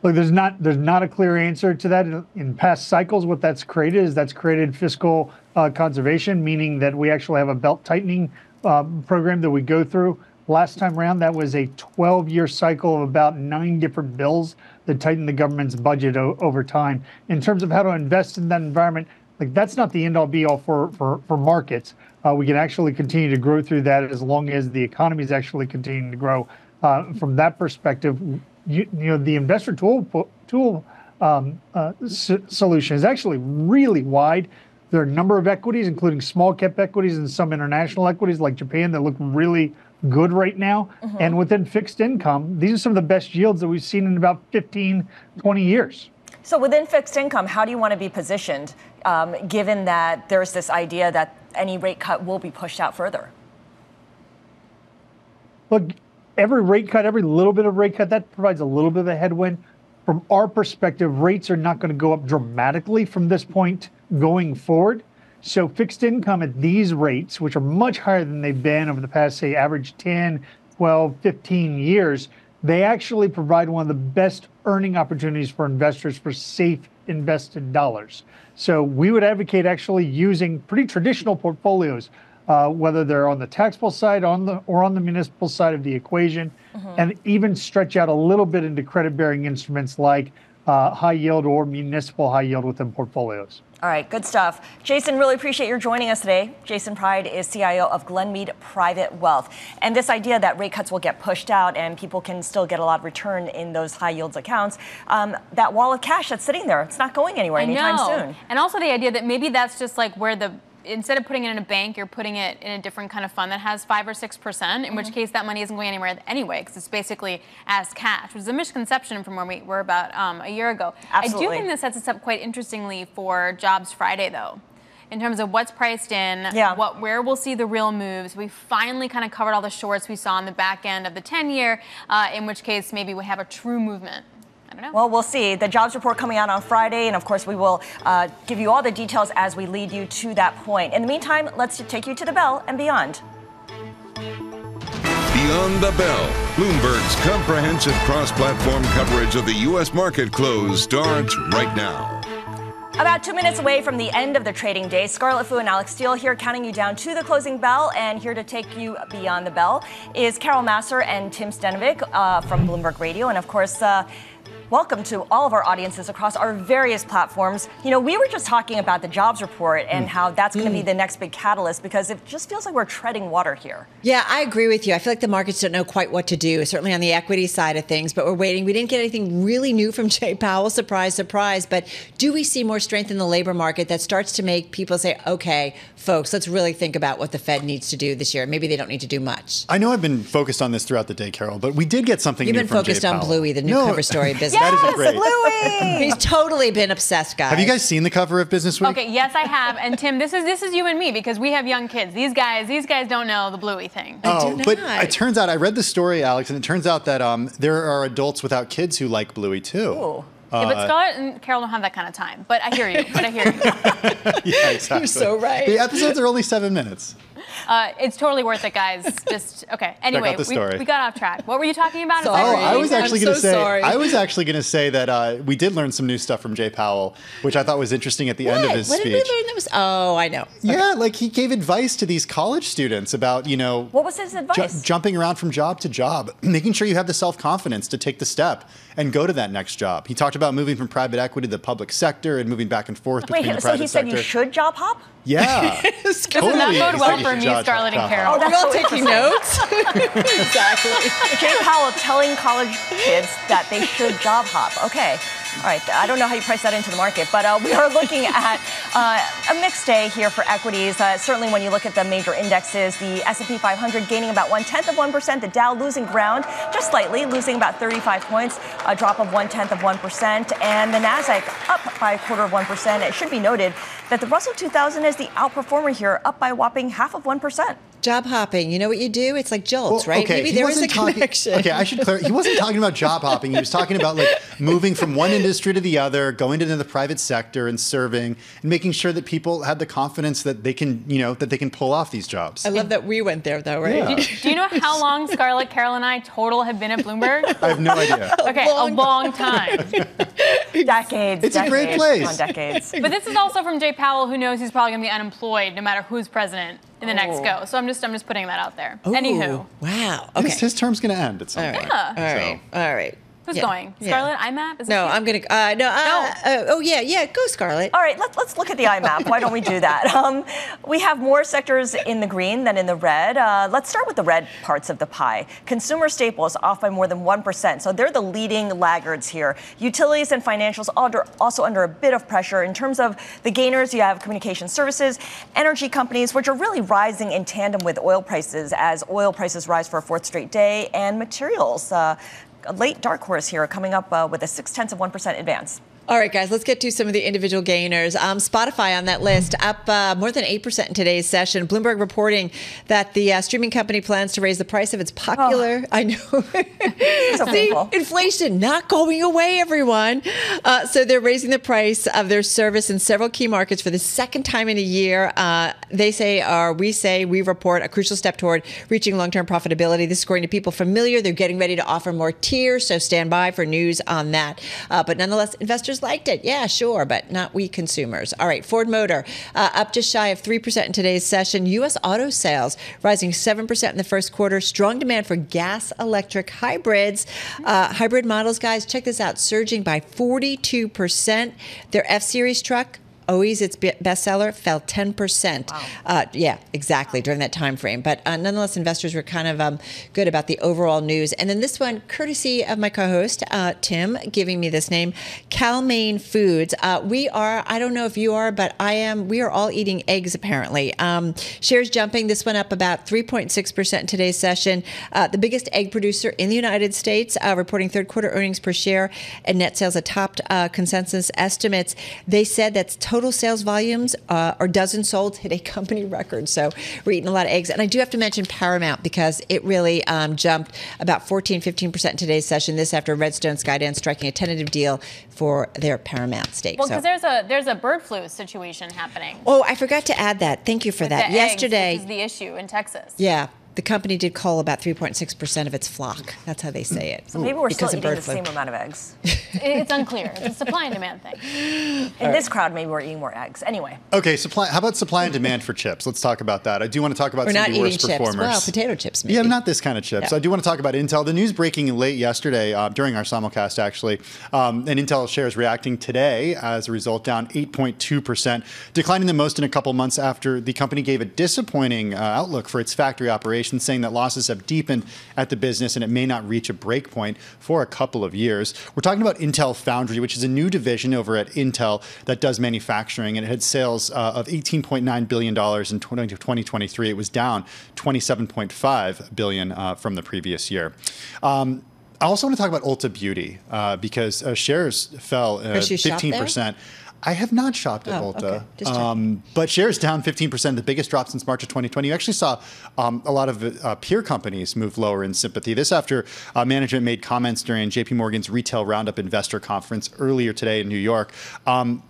Look, there's not a clear answer to that. In past cycles, what that's created fiscal conservation, meaning that we actually have a belt tightening program that we go through. Last time around, that was a 12-year cycle of about 9 different bills that tightened the government's budget over time. In terms of how to invest in that environment, like that's not the end-all be-all for markets. We can actually continue to grow through that as long as the economy is actually continuing to grow. From that perspective, the investor tool solution is actually really wide. There are a number of equities, including small cap equities and some international equities like Japan, that look really good right now. Mm-hmm. And within fixed income, these are some of the best yields that we've seen in about 15, 20 years. So within fixed income, how do you want to be positioned, given that there's this idea that any rate cut will be pushed out further? Look, every rate cut, every little bit of rate cut, that provides a little bit of a headwind. From our perspective, rates are not going to go up dramatically from this point going forward. So fixed income at these rates, which are much higher than they've been over the past, say, average 10, 12, 15 years, they actually provide one of the best earning opportunities for investors for safe invested dollars. So we would advocate actually using pretty traditional portfolios, whether they're on the taxable side or on the municipal side of the equation, and even stretch out a little bit into credit-bearing instruments like high yield or municipal high yield within portfolios. All right, good stuff. Jason, really appreciate your joining us today. Jason Pride is CIO of Glenmede Private Wealth. And this idea that rate cuts will get pushed out and people can still get a lot of return in those high yields accounts, that wall of cash that's sitting there, it's not going anywhere anytime soon. And also the idea that maybe that's just like where instead of putting it in a bank, you're putting it in a different kind of fund that has 5 or 6%, in which case that money isn't going anywhere anyway, because it's basically as cash, which is a misconception from where we were about a year ago. Absolutely. I do think this sets us up quite interestingly for Jobs Friday, though, in terms of what's priced in, where we'll see the real moves. We finally kind of covered all the shorts we saw on the back end of the 10-year, in which case maybe we have a true movement. I don't know. Well, we'll see. The jobs report coming out on Friday, and of course we will give you all the details as we lead you to that point. In the meantime, let's take you to the bell and beyond. Beyond the Bell, Bloomberg's comprehensive cross-platform coverage of the U.S. market close starts right now. About 2 minutes away from the end of the trading day, Scarlett Fu and Alex Steele here counting you down to the closing bell, and here to take you beyond the bell is Carol Masser and Tim Stenovic from Bloomberg Radio, and of course, welcome to all of our audiences across our various platforms. You know, we were just talking about the jobs report and how that's going to be the next big catalyst because it just feels like we're treading water here. Yeah, I agree with you. I feel like the markets don't know quite what to do, certainly on the equity side of things, but we're waiting. We didn't get anything really new from Jay Powell, surprise, surprise, but do we see more strength in the labor market that starts to make people say, okay, folks, let's really think about what the Fed needs to do this year. Maybe they don't need to do much. I know I've been focused on this throughout the day, Carol, but we did get something You've new been from Jay focused on Powell. Bluey, the new cover story of Business. That is great. Bluey! He's totally been obsessed, guys. Have you guys seen the cover of Business Week? Okay, yes, I have. And Tim, this is you and me because we have young kids. These guys don't know the Bluey thing. Oh, but it turns out, I read the story, Alex, and it turns out that there are adults without kids who like Bluey, too. Ooh. Yeah, but Scarlett and Carol don't have that kind of time. But I hear you. Yeah, exactly. You're so right. The episodes are only 7 minutes. It's totally worth it, guys. Just okay. Anyway, out the story. we got off track. What were you talking about? I was actually going to say. sorry. I was actually going to say that we did learn some new stuff from Jay Powell, which I thought was interesting at the end of his What speech. did we learn that was? Oh, I know. Yeah, like he gave advice to these college students about, you know, What was his advice? jumping around from job to job, making sure you have the self-confidence to take the step and go to that next job. He talked about moving from private equity to the public sector and moving back and forth between the Wait, so private he said sector. you should job hop? Yeah. Does not bode well for me, Scarlett and Carol. Oh, that's We're all so taking notes. Exactly. Jay Powell telling college kids that they should job hop. Okay. All right. I don't know how you price that into the market, but we are looking at a mixed day here for equities. Certainly when you look at the major indexes, the S&P 500 gaining about 0.1%, the Dow losing ground just slightly, losing about 35 points, a drop of 0.1%, and the Nasdaq up by 0.25%. It should be noted that the Russell 2000 is the outperformer here, up by a whopping 0.5%. Job hopping, you know what you do? It's like jolts, right? Okay, Maybe he there was a wasn't talking- connection. Okay, I should clarify. He wasn't talking about job hopping. He was talking about like moving from one industry to the other, going into the private sector and serving, and making sure that people had the confidence that they can, you know, that they can pull off these jobs. I love that we went there, though, right? Yeah. Do you know how long Scarlett, Carol, and I total have been at Bloomberg? I have no idea. Okay, a long time. Decades. It's a great decades place. on decades. But this is also from Jay Powell, who knows he's probably going to be unemployed no matter who's president in the next go. So I'm just putting that out there. Ooh, Anywho. Wow. Okay. His term's going to end at some All point. right. All right. All right. Who's Yeah. going? Yeah. Scarlett, IMAP? Is it No, you? I'm going to. Oh, yeah. Go, Scarlett. All right, let's look at the IMAP. Why don't we do that? We have more sectors in the green than in the red. Let's start with the red parts of the pie. Consumer staples off by more than 1%. So they're the leading laggards here. Utilities and financials also under a bit of pressure. In terms of the gainers, you have communication services, energy companies, which are really rising in tandem with oil prices as oil prices rise for a fourth straight day, and materials. A late dark horse here coming up with a 0.6% advance. All right, guys, let's get to some of the individual gainers. Spotify on that list, up more than 8% in today's session. Bloomberg reporting that the streaming company plans to raise the price of its popular, I know, So See, painful. inflation not going away, everyone. So they're raising the price of their service in several key markets for the second time in a year. They say, or we report a crucial step toward reaching long-term profitability. This is according to people familiar. They're getting ready to offer more tiers, so stand by for news on that. But nonetheless, investors liked it. Yeah, sure, but not we consumers. All right, Ford Motor up just shy of 3% in today's session. U.S. auto sales rising 7% in the first quarter. Strong demand for gas electric hybrids. Hybrid models, guys, check this out, surging by 42%. Their F-Series truck, always its bestseller, fell 10%. Wow. Yeah, exactly, during that time frame. But nonetheless, investors were kind of good about the overall news. And then this one, courtesy of my co-host, Tim, giving me this name, Cal-Maine Foods. We are, I don't know if you are, but I am, we are all eating eggs, apparently. Shares jumping, this one up about 3.6% in today's session. The biggest egg producer in the United States, reporting third quarter earnings per share and net sales that topped consensus estimates. They said that's total sales volumes or dozens sold hit a company record. So we're eating a lot of eggs. And I do have to mention Paramount because it really jumped about 15% in today's session. This after Redstone Skydance striking a tentative deal for their Paramount stake. Well, because there's a bird flu situation happening. Oh, I forgot to add that. Thank you for that. The Yesterday, eggs, which is the issue in Texas. Yeah. the company did cull about 3.6% of its flock. That's how they say it. So maybe we're still because of eating bird the flu. same amount of eggs. It's unclear. It's a supply and demand thing. In this crowd, maybe we're eating more eggs. Anyway. Okay, how about supply and demand for chips? Let's talk about that. I do want to talk about We're some not of the worst eating chips. performers. Well, potato chips, maybe. Yeah, but not this kind of chips. Yeah. I do want to talk about Intel. The news breaking late yesterday during our simulcast, actually, and Intel shares reacting today as a result, down 8.2%, declining the most in a couple months after the company gave a disappointing outlook for its factory operations, saying that losses have deepened at the business and it may not reach a break point for a couple of years. We're talking about Intel Foundry, which is a new division over at Intel that does manufacturing, and it had sales of $18.9 billion in 2023. It was down $27.5 billion from the previous year. I also want to talk about Ulta Beauty because shares fell 15%. I have not shopped at Ulta, okay. But shares down 15%, the biggest drop since March of 2020. You actually saw a lot of peer companies move lower in sympathy. This after management made comments during JPMorgan's Retail Roundup Investor Conference earlier today in New York.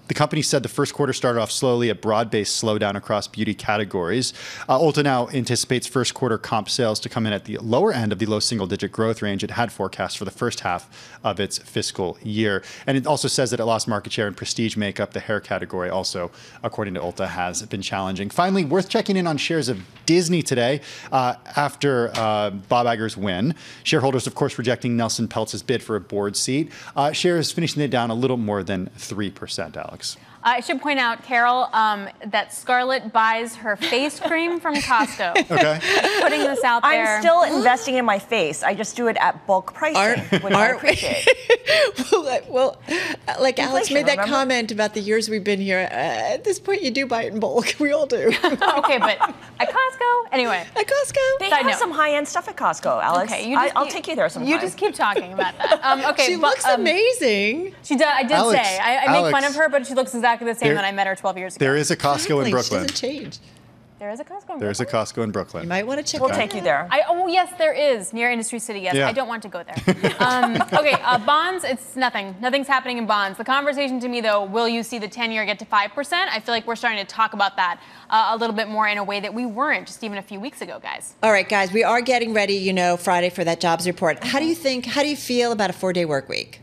The company said the first quarter started off slowly, a broad-based slowdown across beauty categories. Ulta now anticipates first quarter comp sales to come in at the lower end of the low single-digit growth range it had forecast for the first half of its fiscal year. And it also says that it lost market share in prestige makeup. The hair category also, according to Ulta, has been challenging. Finally, worth checking in on shares of Disney today after Bob Iger's win. Shareholders, of course, rejecting Nelson Peltz's bid for a board seat. Shares finishing it down a little more than 3%, Alex. I should point out, Carol, that Scarlett buys her face cream from Costco. Okay. Just putting this out there. I'm still investing in my face. I just do it at bulk pricing, which I appreciate. well, like Alex Inflation, made that remember? comment about the years we've been here. At this point, you do buy it in bulk. We all do. Okay, but at Costco? Anyway. At Costco? They Side have note. some high-end stuff at Costco, Alex. Okay, I'll take you there sometime. You just keep talking about that. Okay, She looks amazing. She does. I did Alex, say. I make fun Alex, of her, but she looks exactly the same there- when I met her 12 years ago. There is a Costco in She Brooklyn. doesn't change. There is a Costco. There's a Costco in Brooklyn. You might want to check We'll it out. take you there. Oh, yes, there is. Near Industry City, yes. Yeah. I don't want to go there. Okay, bonds, it's nothing. Nothing's happening in bonds. The conversation to me, though, will you see the 10-year get to 5%? I feel like we're starting to talk about that a little bit more in a way that we weren't just even a few weeks ago, guys. All right, guys, we are getting ready, Friday for that jobs report. How do you feel about a 4-day work week?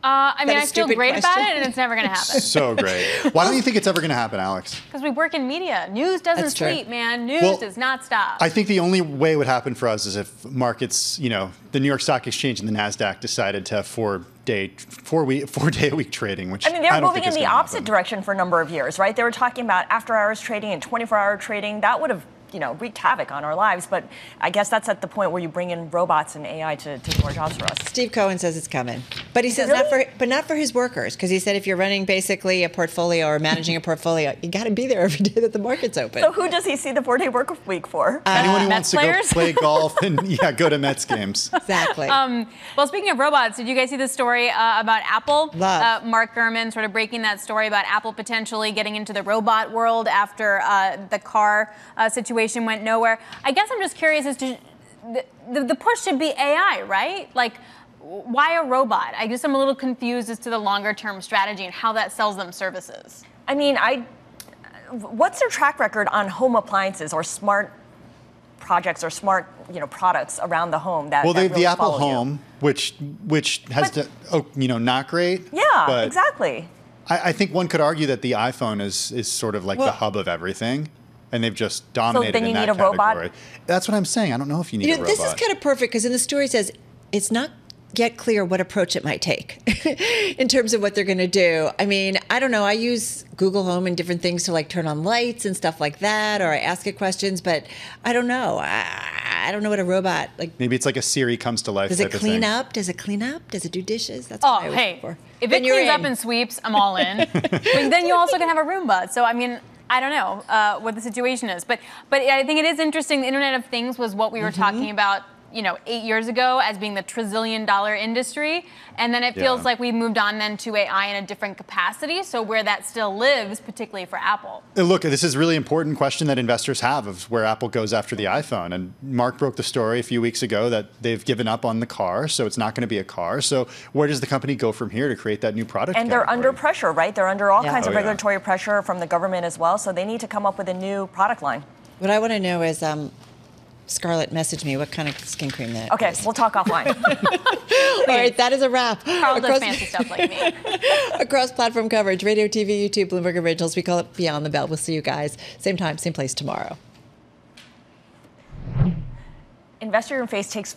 I mean, a I feel stupid great about question? it, and it's never going to happen. So great. Why don't you think it's ever going to happen, Alex? Because we work in media. News doesn't That's true. sleep, man. News Well, does not stop. I think the only way it would happen for us is if markets, the New York Stock Exchange and the NASDAQ decided to have 4-day a week trading, which I mean, they were don't moving think in is the gonna opposite happen. direction for a number of years, right? They were talking about after-hours trading and 24-hour trading. That would have, wreaked havoc on our lives. But I guess that's at the point where you bring in robots and AI to do more jobs for us. Steve Cohen says it's coming, but he says Really? not for his workers, because he said if you're running basically a portfolio or managing a portfolio, you got to be there every day that the market's open. So who does he see the 4-day work week for? Anyone who wants Mets to go players? play golf and go to Mets games. Exactly. Well, speaking of robots, did you guys see the story about Apple? Love. Mark Gurman sort of breaking that story about Apple potentially getting into the robot world after the car situation went nowhere. I guess I'm just curious as to the push should be AI, right? Like, why a robot? I guess I'm a little confused as to the longer term strategy and how that sells them services. I mean, what's their track record on home appliances or smart projects or smart, products around the home that Well, that really the Apple follow you? Home, which has not great. Yeah, but exactly. I think one could argue that the iPhone is sort of like the hub of everything, and they've just dominated then you in that need a robot? category. That's what I'm saying. I don't know if you need a robot. This is kind of perfect because in the story it says it's not yet clear what approach it might take in terms of what they're going to do. I mean, I don't know. I use Google Home and different things to like turn on lights and stuff like that, or I ask it questions, but I don't know. I don't know what a robot like. Maybe it's like a Siri comes to life. Does type it of clean thing. up? Does it clean up? Does it do dishes? That's what I was looking for. If Then it you're cleans up in. and sweeps, I'm all in. But then you also can have a Roomba. So I mean, I don't know what the situation is, but I think it is interesting. The Internet of Things was what we were talking about, 8 years ago as being the trillion-dollar industry, and then it feels like we moved on then to AI in a different capacity. So where that still lives, particularly for Apple. Look, this is a really important question that investors have of where Apple goes after the iPhone. And Mark broke the story a few weeks ago that they've given up on the car, so it's not going to be a car. So where does the company go from here to create that new product? And they're under pressure, right? They're under all kinds of Oh, yeah. regulatory pressure from the government as well. So they need to come up with a new product line. What I want to know is, Scarlett, message me what kind of skin cream that Okay, is. we'll talk offline. All right, that is a wrap. Carl does fancy stuff like me. Across platform coverage, radio, TV, YouTube, Bloomberg Originals, we call it Beyond the Bell. We'll see you guys same time, same place tomorrow. Investor interface takes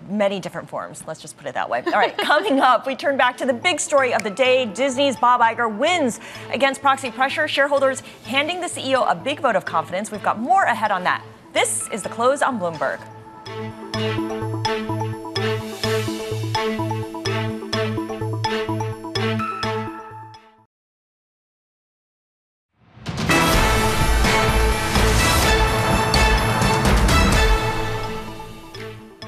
many different forms. Let's just put it that way. All right, coming up, we turn back to the big story of the day. Disney's Bob Iger wins against proxy pressure. Shareholders handing the CEO a big vote of confidence. We've got more ahead on that. This is The Close on Bloomberg.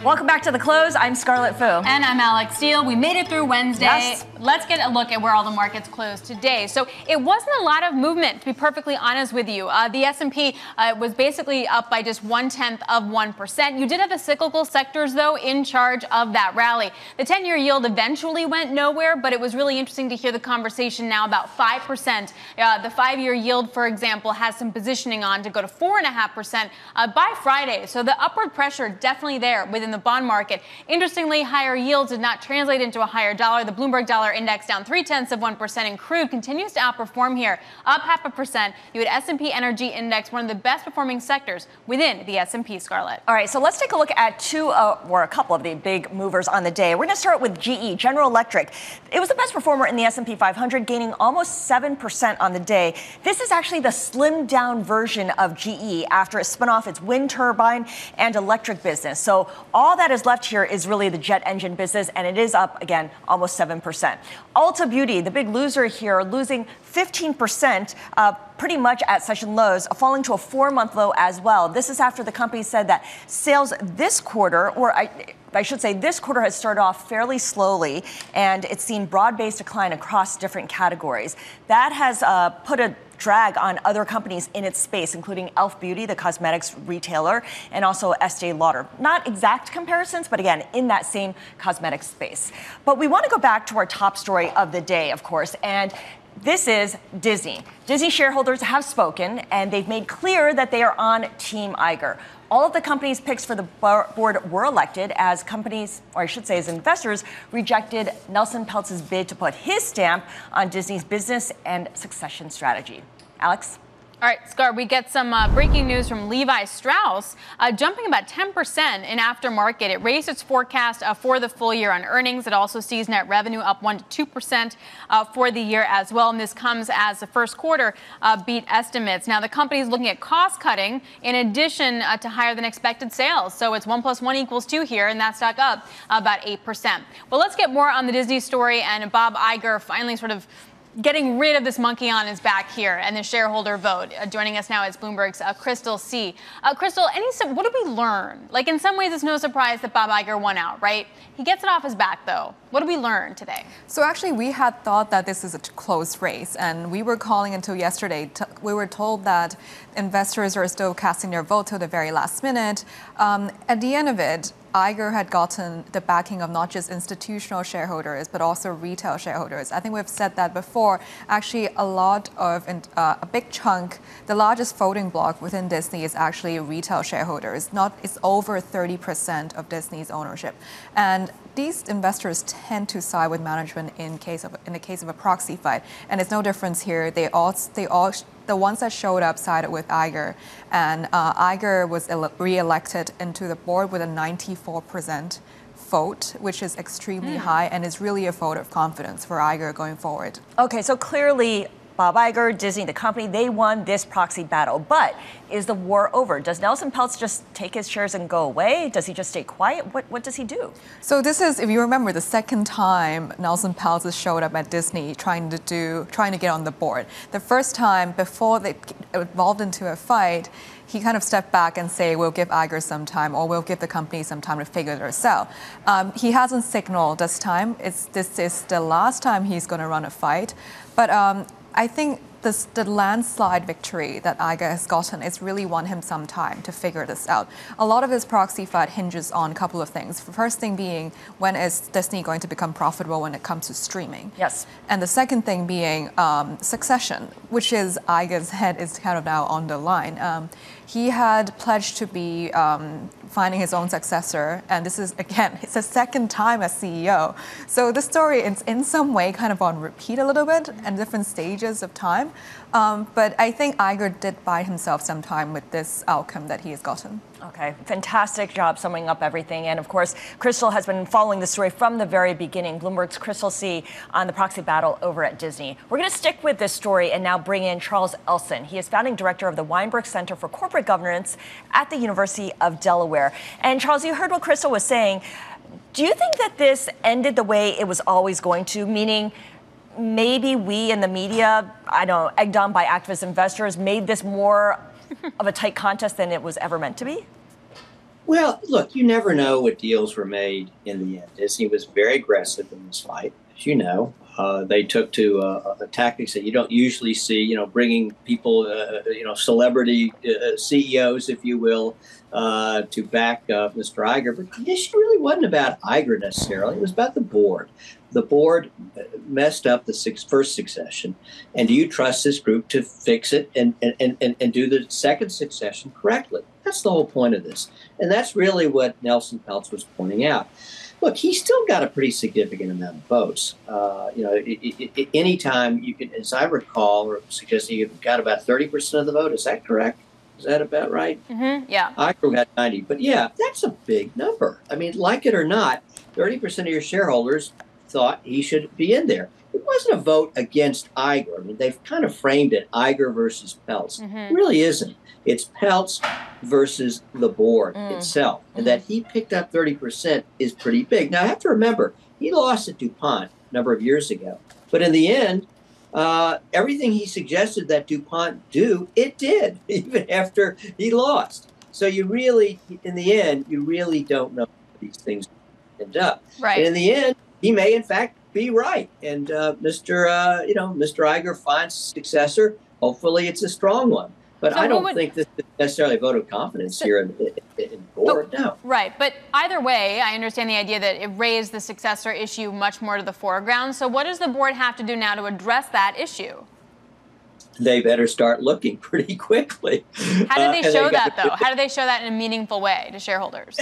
Welcome back to The Close. I'm Scarlett Fu. And I'm Alex Steele. We made it through Wednesday. Yes. Let's get a look at where all the markets closed today. So it wasn't a lot of movement, to be perfectly honest with you. The S&P was basically up by just 0.1%. You did have the cyclical sectors, though, in charge of that rally. The 10-year yield eventually went nowhere, but it was really interesting to hear the conversation now about 5%. The 5-year yield, for example, has some positioning on to go to 4.5% by Friday. So the upward pressure definitely there within the bond market. Interestingly, higher yields did not translate into a higher dollar. The Bloomberg Dollar Index down 0.3%, and crude continues to outperform here, up 0.5%. You had S&P Energy Index, one of the best performing sectors within the S&P, Scarlett. All right, so let's take a look at a couple of the big movers on the day. We're going to start with GE, General Electric. It was the best performer in the S&P 500, gaining almost 7% on the day. This is actually the slimmed down version of GE after it spun off its wind turbine and electric business. So all that is left here is really the jet engine business, and it is up, again, almost 7%. Ulta Beauty, the big loser here, losing 15%, pretty much at session lows, falling to a 4-month low as well. This is after the company said that sales this quarter, or I should say this quarter, has started off fairly slowly, and it's seen broad-based decline across different categories. That has put a drag on other companies in its space, including Elf Beauty, the cosmetics retailer, and also Estee Lauder. Not exact comparisons, but again, in that same cosmetics space. But we want to go back to our top story of the day, of course, and this is Disney. Disney shareholders have spoken, and they've made clear that they are on Team Iger. All of the company's picks for the board were elected as companies, or I should say as investors, rejected Nelson Peltz's bid to put his stamp on Disney's business and succession strategy. Alex? All right, Scar, we get some breaking news from Levi Strauss, jumping about 10% in aftermarket. It raised its forecast for the full year on earnings. It also sees net revenue up 1% to 2% for the year as well. And this comes as the first quarter beat estimates. Now, the company is looking at cost cutting in addition to higher than expected sales. So it's 1 + 1 = 2 here, and that stock up about 8%. Well, let's get more on the Disney story and Bob Iger finally sort of getting rid of this monkey on his back here and the shareholder vote. Joining us now is Bloomberg's Crystal C. Crystal, what did we learn? Like, in some ways, it's no surprise that Bob Iger won out, right? He gets it off his back, though. What did we learn today? So actually, we had thought that this is a close race, and we were calling until yesterday. We were told that investors are still casting their vote till the very last minute. At the end of it, Iger had gotten the backing of not just institutional shareholders, but also retail shareholders. I think we've said that before. Actually, a big chunk, the largest voting bloc within Disney is actually retail shareholders. It's over 30% of Disney's ownership. And these investors tend to side with management in the case of a proxy fight. And it's no difference here. The ones that showed up sided with Iger, and Iger was re-elected into the board with a 94% vote, which is extremely high and is really a vote of confidence for Iger going forward. Okay, so clearly Bob Iger, Disney, the company, they won this proxy battle. But is the war over? Does Nelson Peltz just take his shares and go away? Does he just stay quiet? What does he do? So this is, if you remember, the second time Nelson Peltz has showed up at Disney trying to get on the board. The first time, before they evolved into a fight, he kind of stepped back and say, we'll give Iger some time, or we'll give the company some time to figure it out. He hasn't signaled this time. This is the last time he's going to run a fight. But I think the landslide victory that Iger has gotten is really won him some time to figure this out. A lot of his proxy fight hinges on a couple of things. The first thing being, when is Disney going to become profitable when it comes to streaming? Yes. And the second thing being succession, which is Iger's head is kind of now on the line. He had pledged to be finding his own successor, and this is, again, it's his second time as CEO. So the story is in some way kind of on repeat a little bit and different stages of time. But I think Iger did buy himself some time with this outcome that he has gotten. Okay, fantastic job summing up everything. And of course, Crystal has been following the story from the very beginning. Bloomberg's Crystal C on the proxy battle over at Disney. We're going to stick with this story and now bring in Charles Elson. He is founding director of the Weinberg Center for Corporate Governance at the University of Delaware. And Charles, you heard what Crystal was saying. Do you think that this ended the way it was always going to, meaning maybe we in the media, I don't know, egged on by activist investors, made this more of a tight contest than it was ever meant to be? Well, look, you never know what deals were made in the end. Disney was very aggressive in this fight, as you know. They took to tactics that you don't usually see, bringing people, celebrity CEOs, if you will, to back Mr. Iger. But the issue really wasn't about Iger necessarily. It was about the board. The board messed up the first succession. And do you trust this group to fix it and do the second succession correctly? That's the whole point of this. And that's really what Nelson Peltz was pointing out. Look, he's still got a pretty significant amount of votes. Anytime you can, as I recall, or suggesting you've got about 30% of the vote. Is that correct? Is that about right? Mm-hmm. Yeah. Iger had 90. But yeah, that's a big number. I mean, like it or not, 30% of your shareholders thought he should be in there. It wasn't a vote against Iger. I mean, they've kind of framed it Iger versus Peltz. Mm-hmm. It really isn't. It's Peltz versus the board itself. And that he picked up 30% is pretty big. Now, I have to remember, he lost at DuPont a number of years ago. But in the end, everything he suggested that DuPont do, it did, even after he lost. So you really, in the end, you really don't know how these things end up. Right. And in the end, he may, in fact, be right. And Mr. Iger finds a successor. Hopefully, it's a strong one. But so I don't think this is necessarily a vote of confidence here in the board. No. Right. But either way, I understand the idea that it raised the successor issue much more to the foreground. So what does the board have to do now to address that issue? They better start looking pretty quickly. How do they show that, though? How do they show that in a meaningful way to shareholders?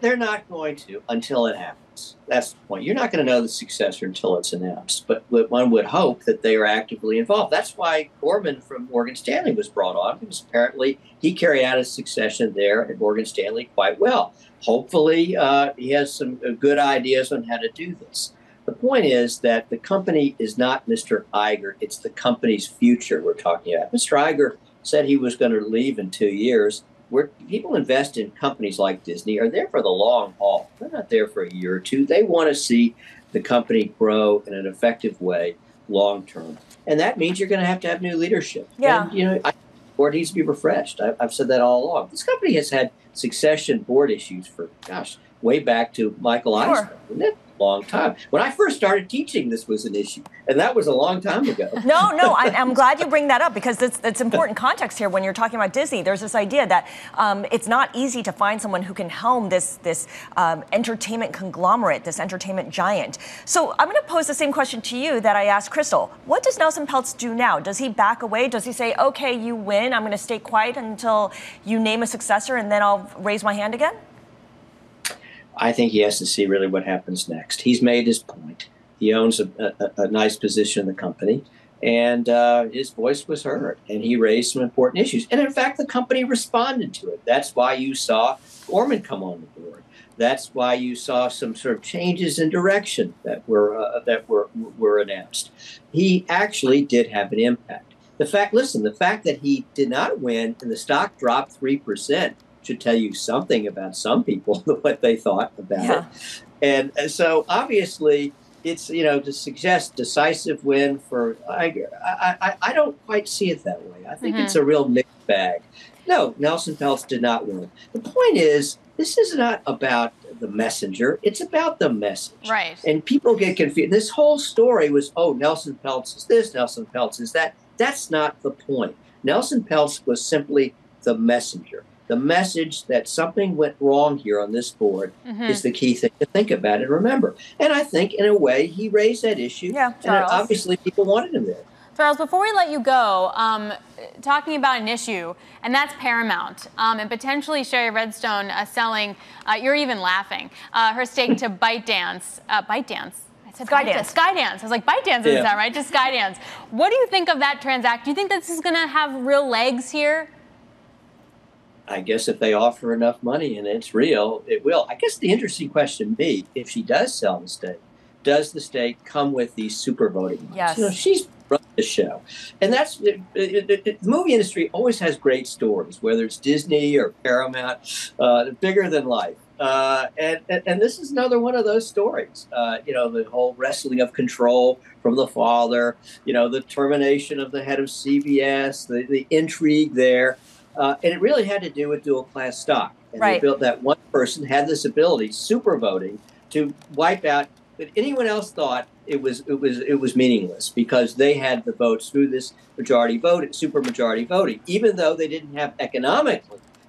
They're not going to until it happens. That's the point. You're not going to know the successor until it's announced. But one would hope that they are actively involved. That's why Gurman from Morgan Stanley was brought on, because apparently he carried out his succession there at Morgan Stanley quite well. Hopefully, he has some good ideas on how to do this. The point is that the company is not Mr. Iger. It's the company's future we're talking about. Mr. Iger said he was going to leave in 2 years. Where people invest in companies like Disney are there for the long haul. They're not there for a year or two. They want to see the company grow in an effective way long term. And that means you're going to have new leadership. Yeah. And, the board needs to be refreshed. I've said that all along. This company has had succession board issues for, way back to Michael Eisner. Isn't it? Long time. When I first started teaching, this was an issue, and that was a long time ago. No, I'm glad you bring that up, because it's important context here when you're talking about Disney. There's this idea that it's not easy to find someone who can helm this entertainment conglomerate, this entertainment giant. So I'm going to pose the same question to you that I asked Crystal. What does Nelson Peltz do now? Does he back away? Does he say, okay, you win, I'm going to stay quiet until you name a successor, and then I'll raise my hand again? I think he has to see really what happens next. He's made his point. He owns a nice position in the company, and his voice was heard, and he raised some important issues. And in fact, the company responded to it. That's why you saw Gurman come on the board. That's why you saw some sort of changes in direction that were announced. He actually did have an impact. The fact that he did not win and the stock dropped 3%. Should tell you something about some people, what they thought about it. And so obviously it's, to suggest decisive win for Iger, I don't quite see it that way. I think it's a real mixed bag. No, Nelson Peltz did not win. The point is, this is not about the messenger. It's about the message. Right. And people get confused. This whole story was, Nelson Peltz is this, Nelson Peltz is that. That's not the point. Nelson Peltz was simply the messenger. The message that something went wrong here on this board is the key thing to think about and remember. And I think, in a way, he raised that issue. Yeah, and obviously people wanted him there. Charles, before we let you go, talking about an issue, and that's Paramount, and potentially Sherry Redstone selling, you're even laughing, her stake to ByteDance. ByteDance? Skydance. Skydance. I was like, ByteDance isn't that right? Just Skydance. What do you think of that transaction? Do you think this is going to have real legs here? I guess if they offer enough money and it's real, it will. I guess the interesting question to me, if she does sell the stake, does the stake come with these super voting rights? Yes. You know, she's run the show. And that's the movie industry always has great stories, whether it's Disney or Paramount, bigger than life. And this is another one of those stories. You know, the whole wrestling of control from the father, you know, the termination of the head of CBS, the intrigue there. And it really had to do with dual class stock. And they built that one person had this ability, super voting, to wipe out. But anyone else thought it was meaningless because they had the votes through this majority vote, super majority voting. Even though they didn't have economic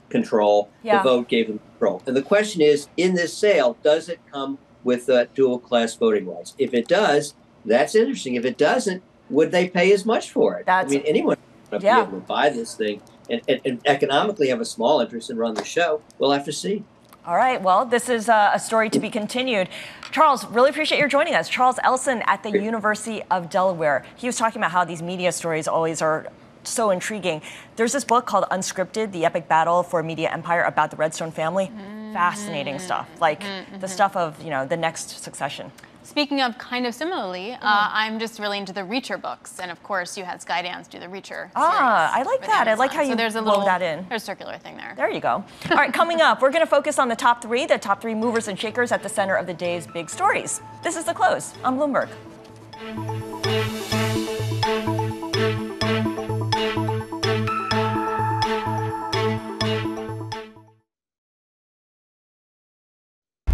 control, the vote gave them control. And the question is, in this sale, does it come with dual class voting rights? If it does, that's interesting. If it doesn't, would they pay as much for it? I mean, anyone would be able to buy this thing and economically have a small interest and run the show. We'll have to see. All right. Well, this is a story to be continued. Charles, really appreciate your joining us. Charles Elson at the University of Delaware. He was talking about how these media stories always are so intriguing. There's this book called Unscripted, The Epic Battle for a Media Empire about the Redstone family. Fascinating stuff, like the stuff of, you know, the next succession. Speaking of kind of similarly, I'm just really into the Reacher books. And of course, you had Skydance do the Reacher series. I like that. Amazon. I like how you there's a wove that in. There's a circular thing there. There you go. All right, coming up, we're going to focus on the top three movers and shakers at the center of the day's big stories. This is The Close on Bloomberg.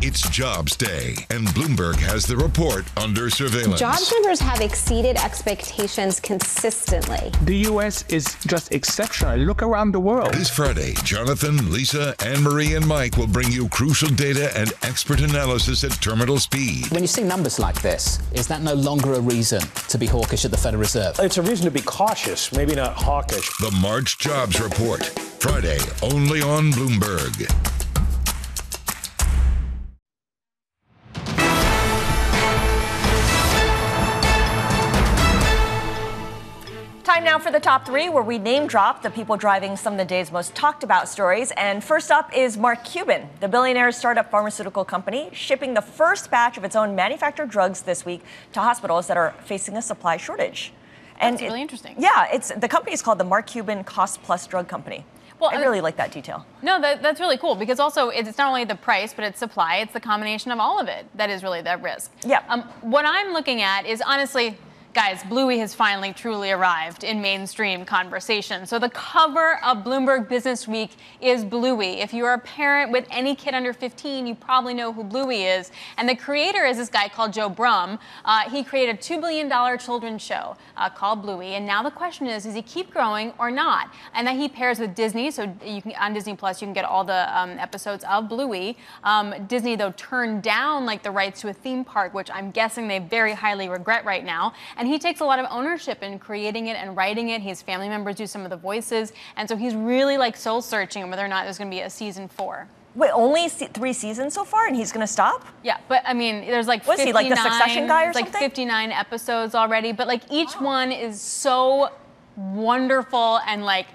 It's Jobs Day, and Bloomberg has the report under surveillance. Jobs numbers have exceeded expectations consistently. The U.S. is just exceptional. Look around the world. This Friday, Jonathan, Lisa, Anne-Marie, and Mike will bring you crucial data and expert analysis at terminal speed. When you see numbers like this, is that no longer a reason to be hawkish at the Federal Reserve? It's a reason to be cautious, maybe not hawkish. The March Jobs Report, Friday, only on Bloomberg. Time now for the top three, where we name drop the people driving some of the day's most talked about stories. And first up is Mark Cuban, the billionaire startup pharmaceutical company, shipping the first batch of its own manufactured drugs this week to hospitals that are facing a supply shortage. And that's really interesting. Yeah, the company is called the Mark Cuban Cost Plus Drug Company. Well, I really like that detail. No, that's really cool because also it's not only the price, but it's supply. It's the combination of all of it that is really that risk. Yeah. What I'm looking at is honestly, guys, Bluey has finally truly arrived in mainstream conversation. So the cover of Bloomberg Business Week is Bluey. If you're a parent with any kid under 15, you probably know who Bluey is. And the creator is this guy called Joe Brum. He created a $2 billion children's show called Bluey. And now the question is he keep growing or not? And then he pairs with Disney. So you can, on Disney Plus, you can get all the episodes of Bluey. Disney, though, turned down like the rights to a theme park, which I'm guessing they very highly regret right now. And he takes a lot of ownership in creating it and writing it. His family members do some of the voices. And so he's really like soul searching whether or not there's going to be a season 4. Wait, only 3 seasons so far and he's going to stop? Yeah, but I mean, there's like 59, was he like the Succession guy or something? Like 59 episodes already. But like each one is so wonderful and like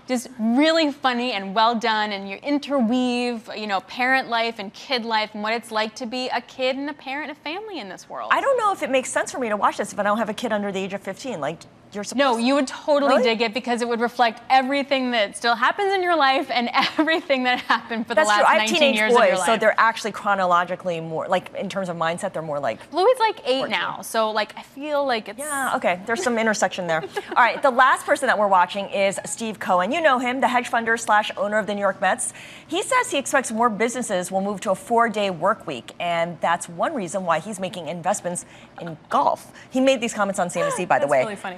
just really funny and well done, and you interweave, you know, parent life and kid life and what it's like to be a kid and a parent and a family in this world. I don't know if it makes sense for me to watch this if I don't have a kid under the age of 15. Like, you're supposed No, you would totally dig it because it would reflect everything that still happens in your life and everything that happened for the last 19 years of your life. So they're actually chronologically more, like in terms of mindset, they're more like... Bluey's like 8 now, so like I feel like it's... Yeah, okay, there's some intersection there. All right, the last person that we're watching is Steve Cohen. You know him, the hedge funder / owner of the New York Mets. He says he expects more businesses will move to a 4-day work week, and that's one reason why he's making investments in golf. He made these comments on CNBC, by the way. That's really funny.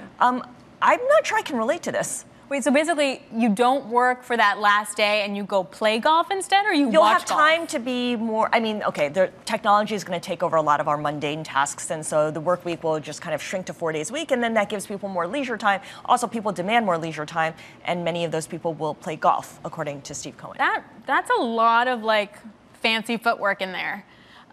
I'm not sure I can relate to this. Wait, so basically you don't work for that last day and you go play golf instead, or you'll have time to be more, I mean, okay, the technology is going to take over a lot of our mundane tasks, and so the work week will just kind of shrink to 4 days a week, and then that gives people more leisure time. Also, people demand more leisure time, and many of those people will play golf, according to Steve Cohen. That's a lot of like fancy footwork in there.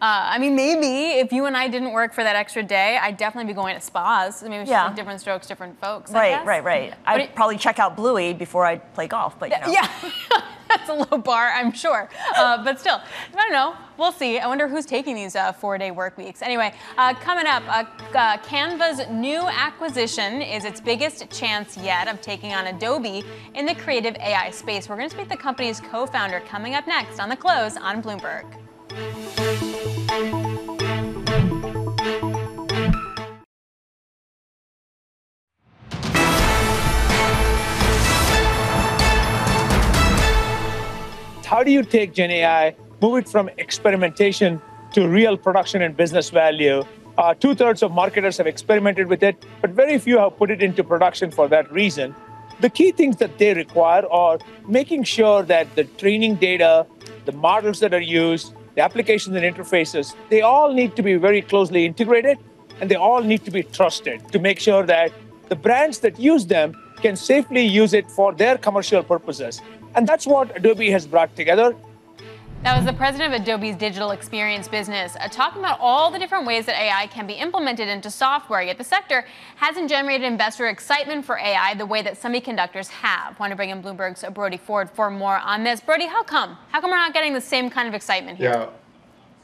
I mean, maybe if you and I didn't work for that extra day, I'd definitely be going to spas. I mean, it's just like different strokes, different folks. Right. I'd probably check out Bluey before I'd play golf, but you know. Yeah, that's a low bar, I'm sure. But still, I don't know. We'll see. I wonder who's taking these 4-day work weeks. Anyway, coming up, Canva's new acquisition is its biggest chance yet of taking on Adobe in the creative AI space. We're going to speak to the company's co-founder coming up next on The Close on Bloomberg. How do you take Gen AI, move it from experimentation to real production and business value? 2/3 of marketers have experimented with it, but very few have put it into production for that reason. The key things that they require are making sure that the training data, the models that are used, the applications and interfaces, they all need to be very closely integrated, and they all need to be trusted to make sure that the brands that use them can safely use it for their commercial purposes. And that's what Adobe has brought together. That was the president of Adobe's digital experience business, talking about all the different ways that AI can be implemented into software, yet the sector hasn't generated investor excitement for AI the way that semiconductors have. Want to bring in Bloomberg's Brody Ford for more on this. Brody, how come? How come we're not getting the same kind of excitement here? Yeah.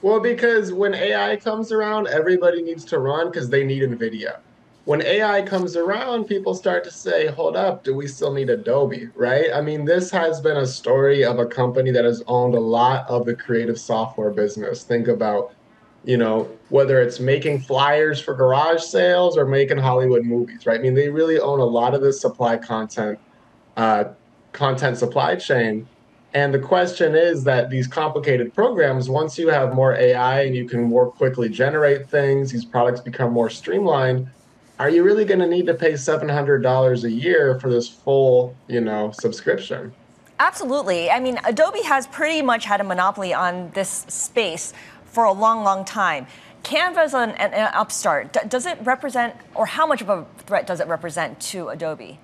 Well, because when AI comes around, everybody needs to run because they need NVIDIA. When AI comes around, people start to say, hold up, do we still need Adobe, right? I mean, this has been a story of a company that has owned a lot of the creative software business. Think about, whether it's making flyers for garage sales or making Hollywood movies, right? I mean, they really own a lot of this content supply chain. And the question is that these complicated programs, once you have more AI and you can more quickly generate things, these products become more streamlined. Are you really going to need to pay $700 a year for this full, subscription? Absolutely. I mean, Adobe has pretty much had a monopoly on this space for a long, long time. Canva is an upstart. Does it represent, or how much of a threat does it represent to Adobe?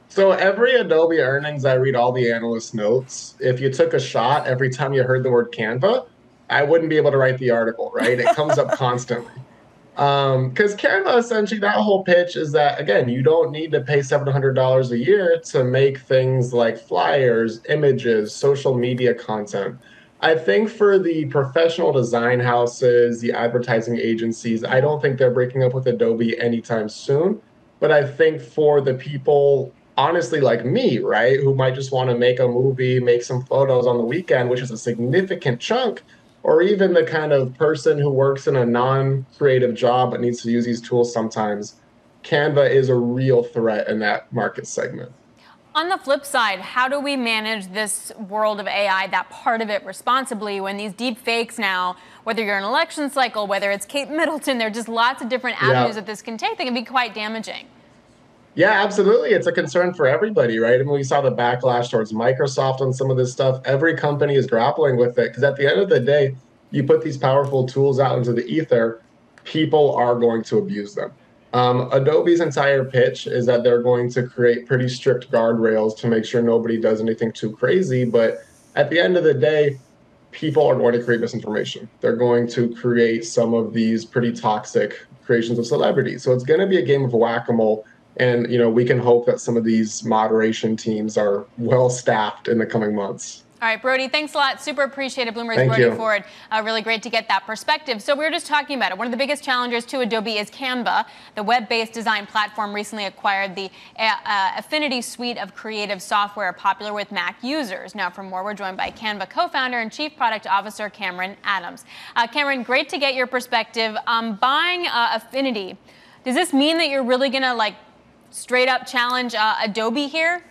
So every Adobe earnings, I read all the analyst notes. If you took a shot every time you heard the word Canva, I wouldn't be able to write the article, right? It comes up constantly. Because Canva, essentially, that whole pitch is that, again, you don't need to pay $700 a year to make things like flyers, images, social media content. I think for the professional design houses, the advertising agencies, I don't think they're breaking up with Adobe anytime soon. But I think for the people, honestly, like me, right, who might just want to make a movie, make some photos on the weekend, which is a significant chunk, or even the kind of person who works in a non-creative job but needs to use these tools sometimes, Canva is a real threat in that market segment. On the flip side, how do we manage this world of AI, that part of it, responsibly when these deep fakes now, whether you're in an election cycle, whether it's Kate Middleton, there are just lots of different avenues that this can take that can be quite damaging? Yeah, absolutely. It's a concern for everybody, right? I mean, we saw the backlash towards Microsoft on some of this stuff. Every company is grappling with it because at the end of the day, you put these powerful tools out into the ether, people are going to abuse them. Adobe's entire pitch is that they're going to create pretty strict guardrails to make sure nobody does anything too crazy. But at the end of the day, people are going to create misinformation. They're going to create some of these pretty toxic creations of celebrities. So it's going to be a game of whack-a-mole. And, we can hope that some of these moderation teams are well staffed in the coming months. All right, Brody, thanks a lot. Super appreciated. Bloomberg's Thank Brody you. Ford. Really great to get that perspective. So we were just talking about it. One of the biggest challengers to Adobe is Canva. The web-based design platform recently acquired the Affinity suite of creative software popular with Mac users. Now, for more, we're joined by Canva co-founder and chief product officer Cameron Adams. Cameron, great to get your perspective. Buying Affinity, does this mean that you're really going to straight up challenge Adobe here?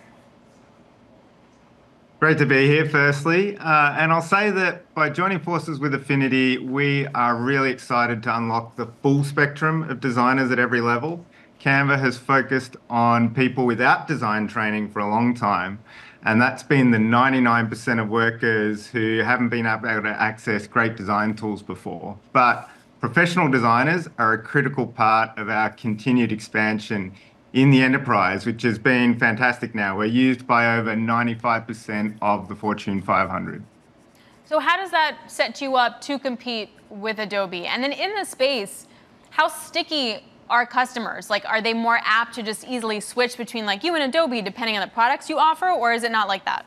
Great to be here, firstly. And I'll say that by joining forces with Affinity, we are really excited to unlock the full spectrum of designers at every level. Canva has focused on people without design training for a long time. And that's been the 99% of workers who haven't been able to access great design tools before. But professional designers are a critical part of our continued expansion in the enterprise, which has been fantastic now. We're used by over 95% of the Fortune 500. So how does that set you up to compete with Adobe? And then in the space, how sticky are customers? Like, are they more apt to just easily switch between like you and Adobe depending on the products you offer, or is it not like that?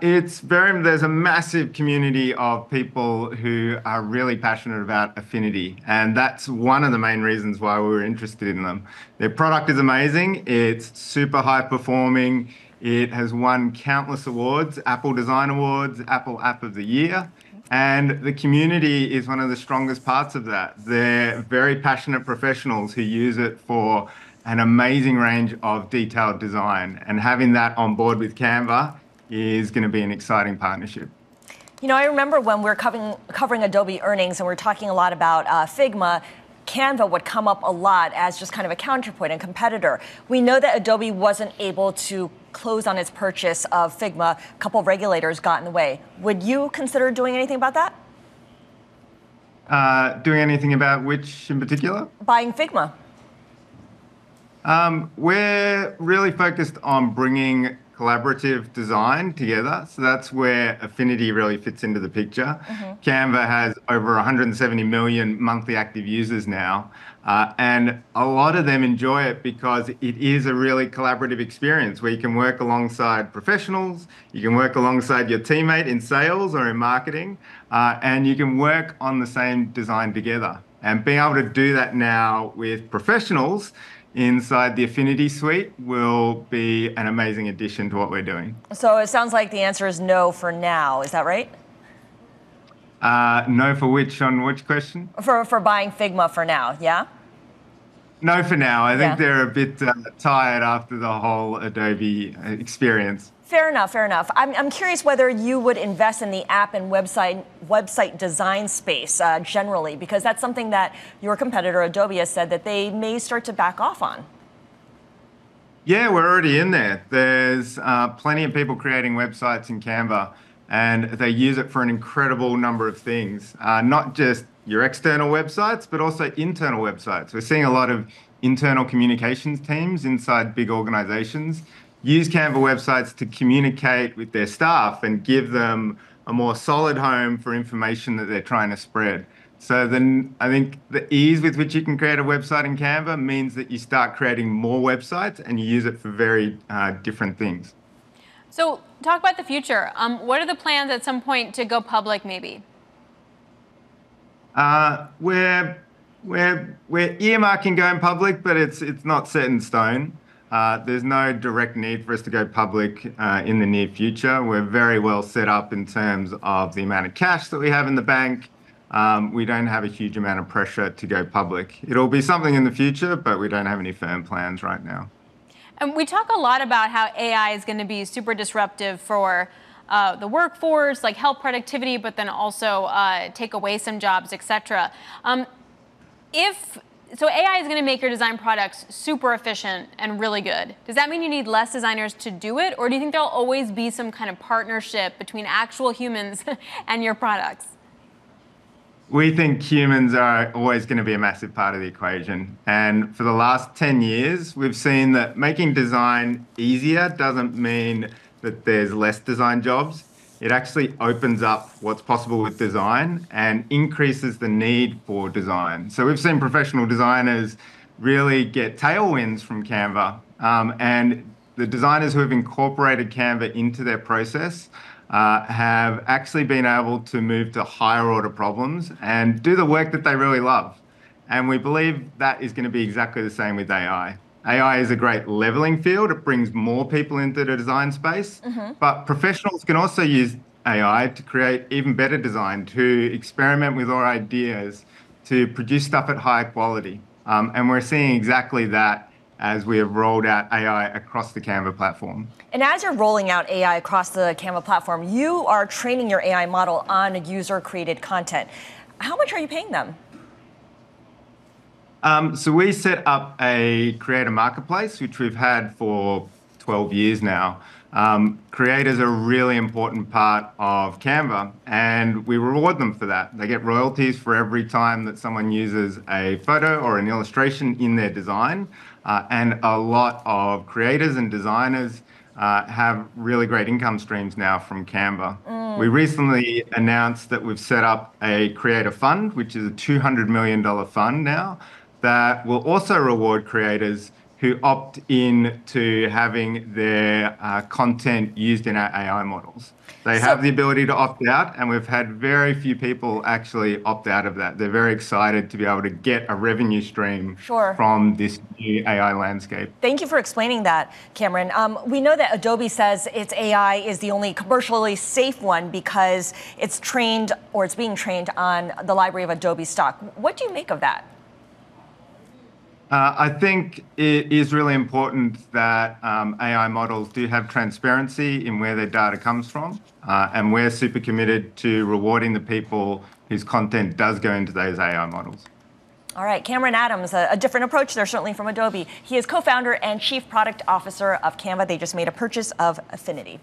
There's a massive community of people who are really passionate about affinity. And that's one of the main reasons why we were interested in them. Their product is amazing. It's super high performing. It has won countless awards, Apple Design Awards, Apple App of the Year. And the community is one of the strongest parts of that. They're very passionate professionals who use it for an amazing range of detailed design. And having that on board with Canva is going to be an exciting partnership. You know, I remember when we were covering Adobe earnings and we were talking a lot about Figma, Canva would come up a lot as just kind of a counterpoint and competitor. We know that Adobe wasn't able to close on its purchase of Figma. A couple of regulators got in the way. Would you consider doing anything about that? Doing anything about which in particular? Buying Figma. We're really focused on bringing collaborative design together. So that's where affinity really fits into the picture. Canva has over 170 million monthly active users now. And a lot of them enjoy it because it is a really collaborative experience where you can work alongside professionals, you can work alongside your teammate in sales or in marketing, and you can work on the same design together. And being able to do that now with professionals inside the Affinity Suite will be an amazing addition to what we're doing. So it sounds like the answer is no for now. Is that right? No for which, on which question? For buying Figma for now, yeah? No for now. I think they're a bit tired after the whole Adobe experience. Fair enough, fair enough. I'm curious whether you would invest in the app and website design space generally, because that's something that your competitor Adobe has said that they may start to back off on. Yeah, we're already in there. There's plenty of people creating websites in Canva, and they use it for an incredible number of things, not just your external websites, but also internal websites. We're seeing a lot of internal communications teams inside big organizations use Canva websites to communicate with their staff and give them a more solid home for information that they're trying to spread. So then I think the ease with which you can create a website in Canva means that you start creating more websites and you use it for very different things. So talk about the future. What are the plans at some point to go public maybe? We're earmarking going public, but it's not set in stone. There's no direct need for us to go public in the near future. We're very well set up in terms of the amount of cash that we have in the bank. We don't have a huge amount of pressure to go public. It'll be something in the future, but we don't have any firm plans right now. And we talk a lot about how AI is going to be super disruptive for the workforce, like help productivity, but then also take away some jobs, et cetera. So AI is going to make your design products super efficient and really good. Does that mean you need less designers to do it? Or do you think there'll always be some kind of partnership between actual humans and your products? We think humans are always going to be a massive part of the equation. And for the last 10 years, we've seen that making design easier doesn't mean that there's less design jobs. It actually opens up what's possible with design and increases the need for design. So we've seen professional designers really get tailwinds from Canva. And the designers who have incorporated Canva into their process have actually been able to move to higher order problems and do the work that they really love. And we believe that is going to be exactly the same with AI. AI is a great leveling field. It brings more people into the design space, but professionals can also use AI to create even better design, to experiment with our ideas, to produce stuff at higher quality. And we're seeing exactly that as we have rolled out AI across the Canva platform. And as you're rolling out AI across the Canva platform, you are training your AI model on user-created content. How much are you paying them? So we set up a creator marketplace, which we've had for 12 years now. Creators are a really important part of Canva, and we reward them for that. They get royalties for every time that someone uses a photo or an illustration in their design. And a lot of creators and designers have really great income streams now from Canva. We recently announced that we've set up a creator fund, which is a $200 million fund now, that will also reward creators who opt in to having their content used in our AI models. They have the ability to opt out, and we've had very few people actually opt out of that. They're very excited to be able to get a revenue stream from this new AI landscape. Thank you for explaining that, Cameron. We know that Adobe says its AI is the only commercially safe one because it's trained, or it's being trained on the library of Adobe stock. What do you make of that? I think it is really important that AI models do have transparency in where their data comes from. And we're super committed to rewarding the people whose content does go into those AI models. All right, Cameron Adams, a different approach there, certainly from Adobe. He is co-founder and chief product officer of Canva. They just made a purchase of Affinity.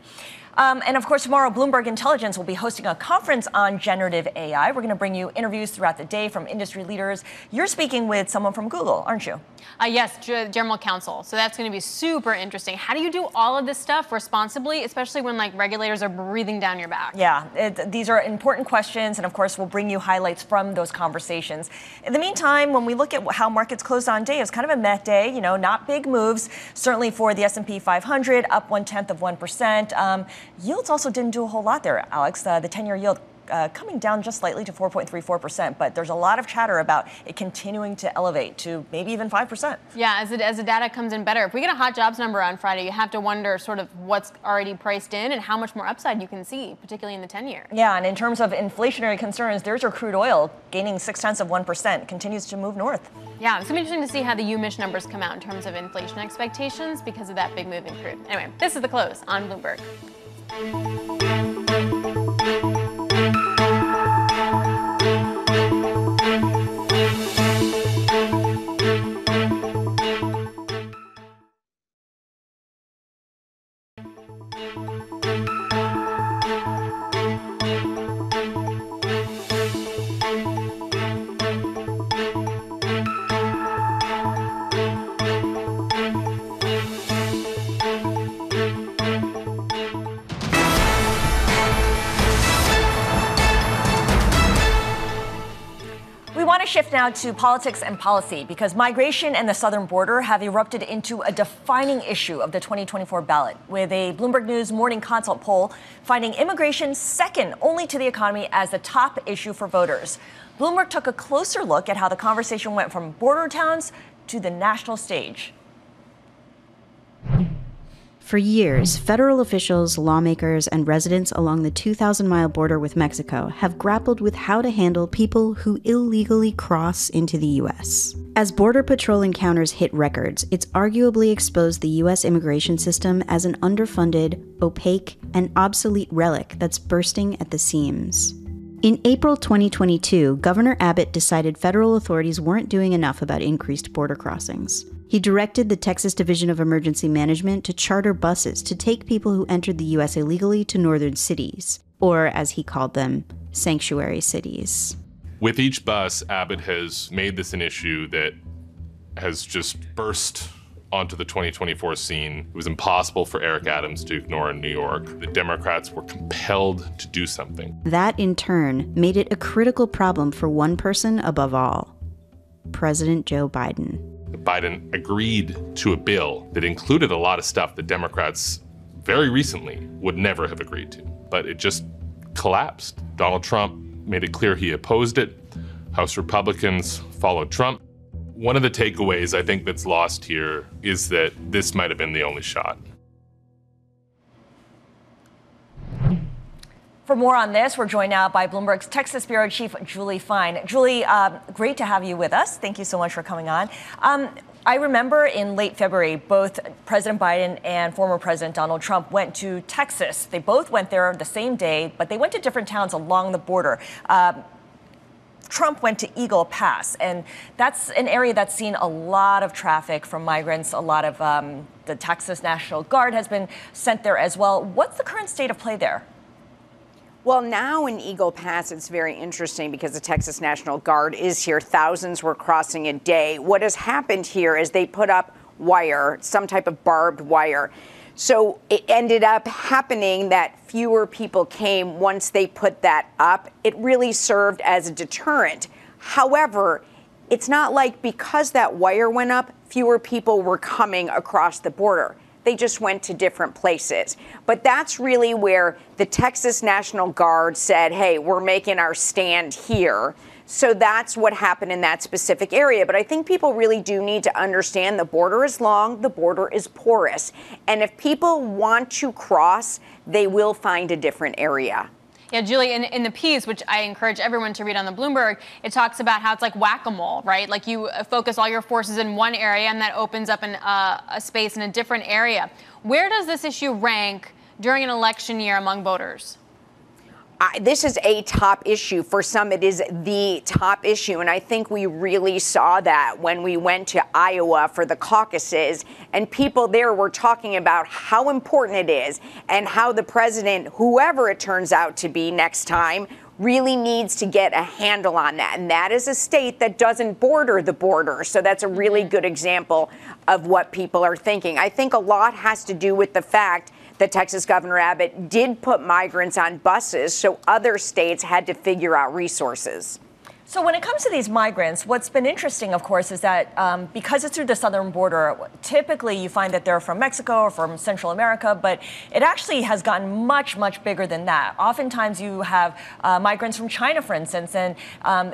And of course, tomorrow, Bloomberg Intelligence will be hosting a conference on generative AI. We're going to bring you interviews throughout the day from industry leaders. You're speaking with someone from Google, aren't you? Yes, general counsel. So that's going to be super interesting. How do you do all of this stuff responsibly, especially when regulators are breathing down your back? Yeah, these are important questions, and of course, we'll bring you highlights from those conversations. In the meantime, when we look at how markets closed on day, it was kind of a meh day. You know, not big moves. Certainly for the S&P 500, up 0.1%. Yields also didn't do a whole lot there, Alex. The 10-year yield coming down just slightly to 4.34%, but there's a lot of chatter about it continuing to elevate to maybe even 5%. Yeah, as the data comes in better. If we get a hot jobs number on Friday, you have to wonder sort of what's already priced in and how much more upside you can see, particularly in the 10-year. Yeah, and in terms of inflationary concerns, there's your crude oil gaining 0.6%, continues to move north. Yeah, it's going to be interesting to see how the UMich numbers come out in terms of inflation expectations because of that big move in crude. Anyway, this is The Close on Bloomberg. Shift now to politics and policy because migration and the southern border have erupted into a defining issue of the 2024 ballot, with a Bloomberg News Morning Consult poll finding immigration second only to the economy as the top issue for voters. Bloomberg took a closer look at how the conversation went from border towns to the national stage. For years, federal officials, lawmakers, and residents along the 2,000-mile border with Mexico have grappled with how to handle people who illegally cross into the U.S. As Border Patrol encounters hit records, it's arguably exposed the U.S. immigration system as an underfunded, opaque, and obsolete relic that's bursting at the seams. In April 2022, Governor Abbott decided federal authorities weren't doing enough about increased border crossings. He directed the Texas Division of Emergency Management to charter buses to take people who entered the U.S. illegally to northern cities, or as he called them, sanctuary cities. With each bus, Abbott has made this an issue that has just burst onto the 2024 scene. It was impossible for Eric Adams to ignore in New York. The Democrats were compelled to do something. That, in turn, made it a critical problem for one person above all: President Joe Biden. Biden agreed to a bill that included a lot of stuff that Democrats very recently would never have agreed to, but it just collapsed. Donald Trump made it clear he opposed it. House Republicans followed Trump. One of the takeaways I think that's lost here is that this might have been the only shot. For more on this, we're joined now by Bloomberg's Texas Bureau Chief Julie Fine. Julie, great to have you with us. Thank you so much for coming on. I remember in late February, both President Biden and former President Donald Trump went to Texas. They both went there the same day, but they went to different towns along the border. Trump went to Eagle Pass, and that's an area that's seen a lot of traffic from migrants. A lot of the Texas National Guard has been sent there as well. What's the current state of play there? Well, now in Eagle Pass, it's very interesting because the Texas National Guard is here. Thousands were crossing a day. What has happened here is they put up wire, some type of barbed wire. So it ended up happening that fewer people came once they put that up. It really served as a deterrent. However, it's not like because that wire went up, fewer people were coming across the border. They just went to different places. But that's really where the Texas National Guard said, hey, we're making our stand here. So that's what happened in that specific area. But I think people really do need to understand the border is long, the border is porous. And if people want to cross, they will find a different area. Yeah, Julie, in the piece, which I encourage everyone to read on the Bloomberg, it talks about how it's like whack-a-mole, right? Like you focus all your forces in one area and that opens up a space in a different area. Where does this issue rank during an election year among voters? This is a top issue. For some, it is the top issue. And I think we really saw that when we went to Iowa for the caucuses. And people there were talking about how important it is and how the president, whoever it turns out to be next time, really needs to get a handle on that. And that is a state that doesn't border the border. So that's a really good example of what people are thinking. I think a lot has to do with the fact that Texas Governor Abbott did put migrants on buses, so other states had to figure out resources. So when it comes to these migrants, what's been interesting, of course, is that because it's through the southern border, typically you find that they're from Mexico or from Central America, but it actually has gotten much, much bigger than that. Oftentimes you have migrants from China, for instance, and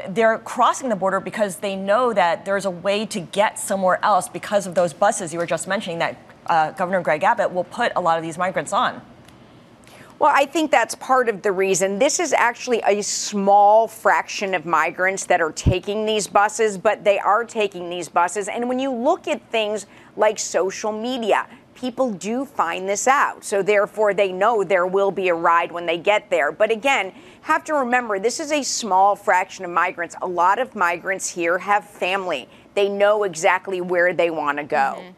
they're crossing the border because they know that there's a way to get somewhere else because of those buses you were just mentioning that Governor Greg Abbott will put a lot of these migrants on. Well, I think that's part of the reason. This is actually a small fraction of migrants that are taking these buses, but they are taking these buses. And when you look at things like social media, people do find this out. So therefore, they know there will be a ride when they get there. But again, have to remember, this is a small fraction of migrants. A lot of migrants here have family. They know exactly where they want to go. Mm-hmm.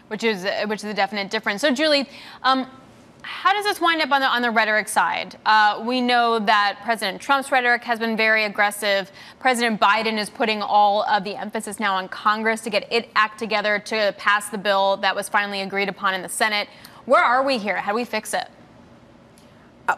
Which is a definite difference. So, Julie, how does this wind up on the rhetoric side? We know that President Trump's rhetoric has been very aggressive. President Biden is putting all of the emphasis now on Congress to get its act together to pass the bill that was finally agreed upon in the Senate. Where are we here? How do we fix it?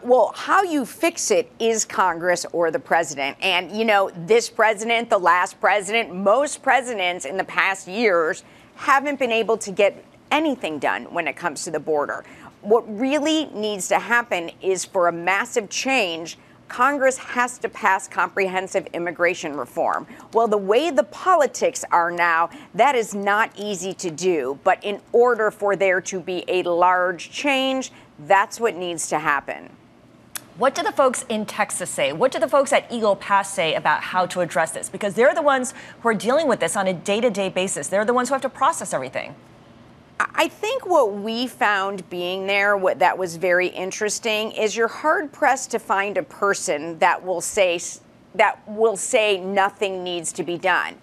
Well, how you fix it is Congress or the president. And, you know, this president, the last president, most presidents in the past years haven't been able to get anything done when it comes to the border. What really needs to happen is for a massive change, Congress has to pass comprehensive immigration reform. Well, the way the politics are now, that is not easy to do. But in order for there to be a large change, that's what needs to happen. What do the folks in Texas say? What do the folks at Eagle Pass say about how to address this? Because they're the ones who are dealing with this on a day-to-day basis. They're the ones who have to process everything. I think what we found being there, what that was very interesting, is you're hard-pressed to find a person that will say nothing needs to be done.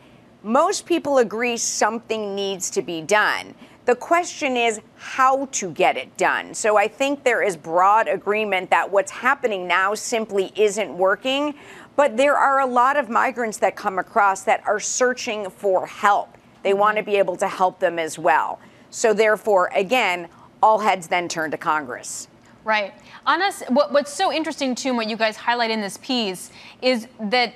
Most people agree something needs to be done. The question is how to get it done. So I think there is broad agreement that what's happening now simply isn't working. But there are a lot of migrants that come across that are searching for help. They want to be able to help them as well. So therefore, again, all heads then turn to Congress. Right. On us, what's so interesting, too, and what you guys highlight in this piece is that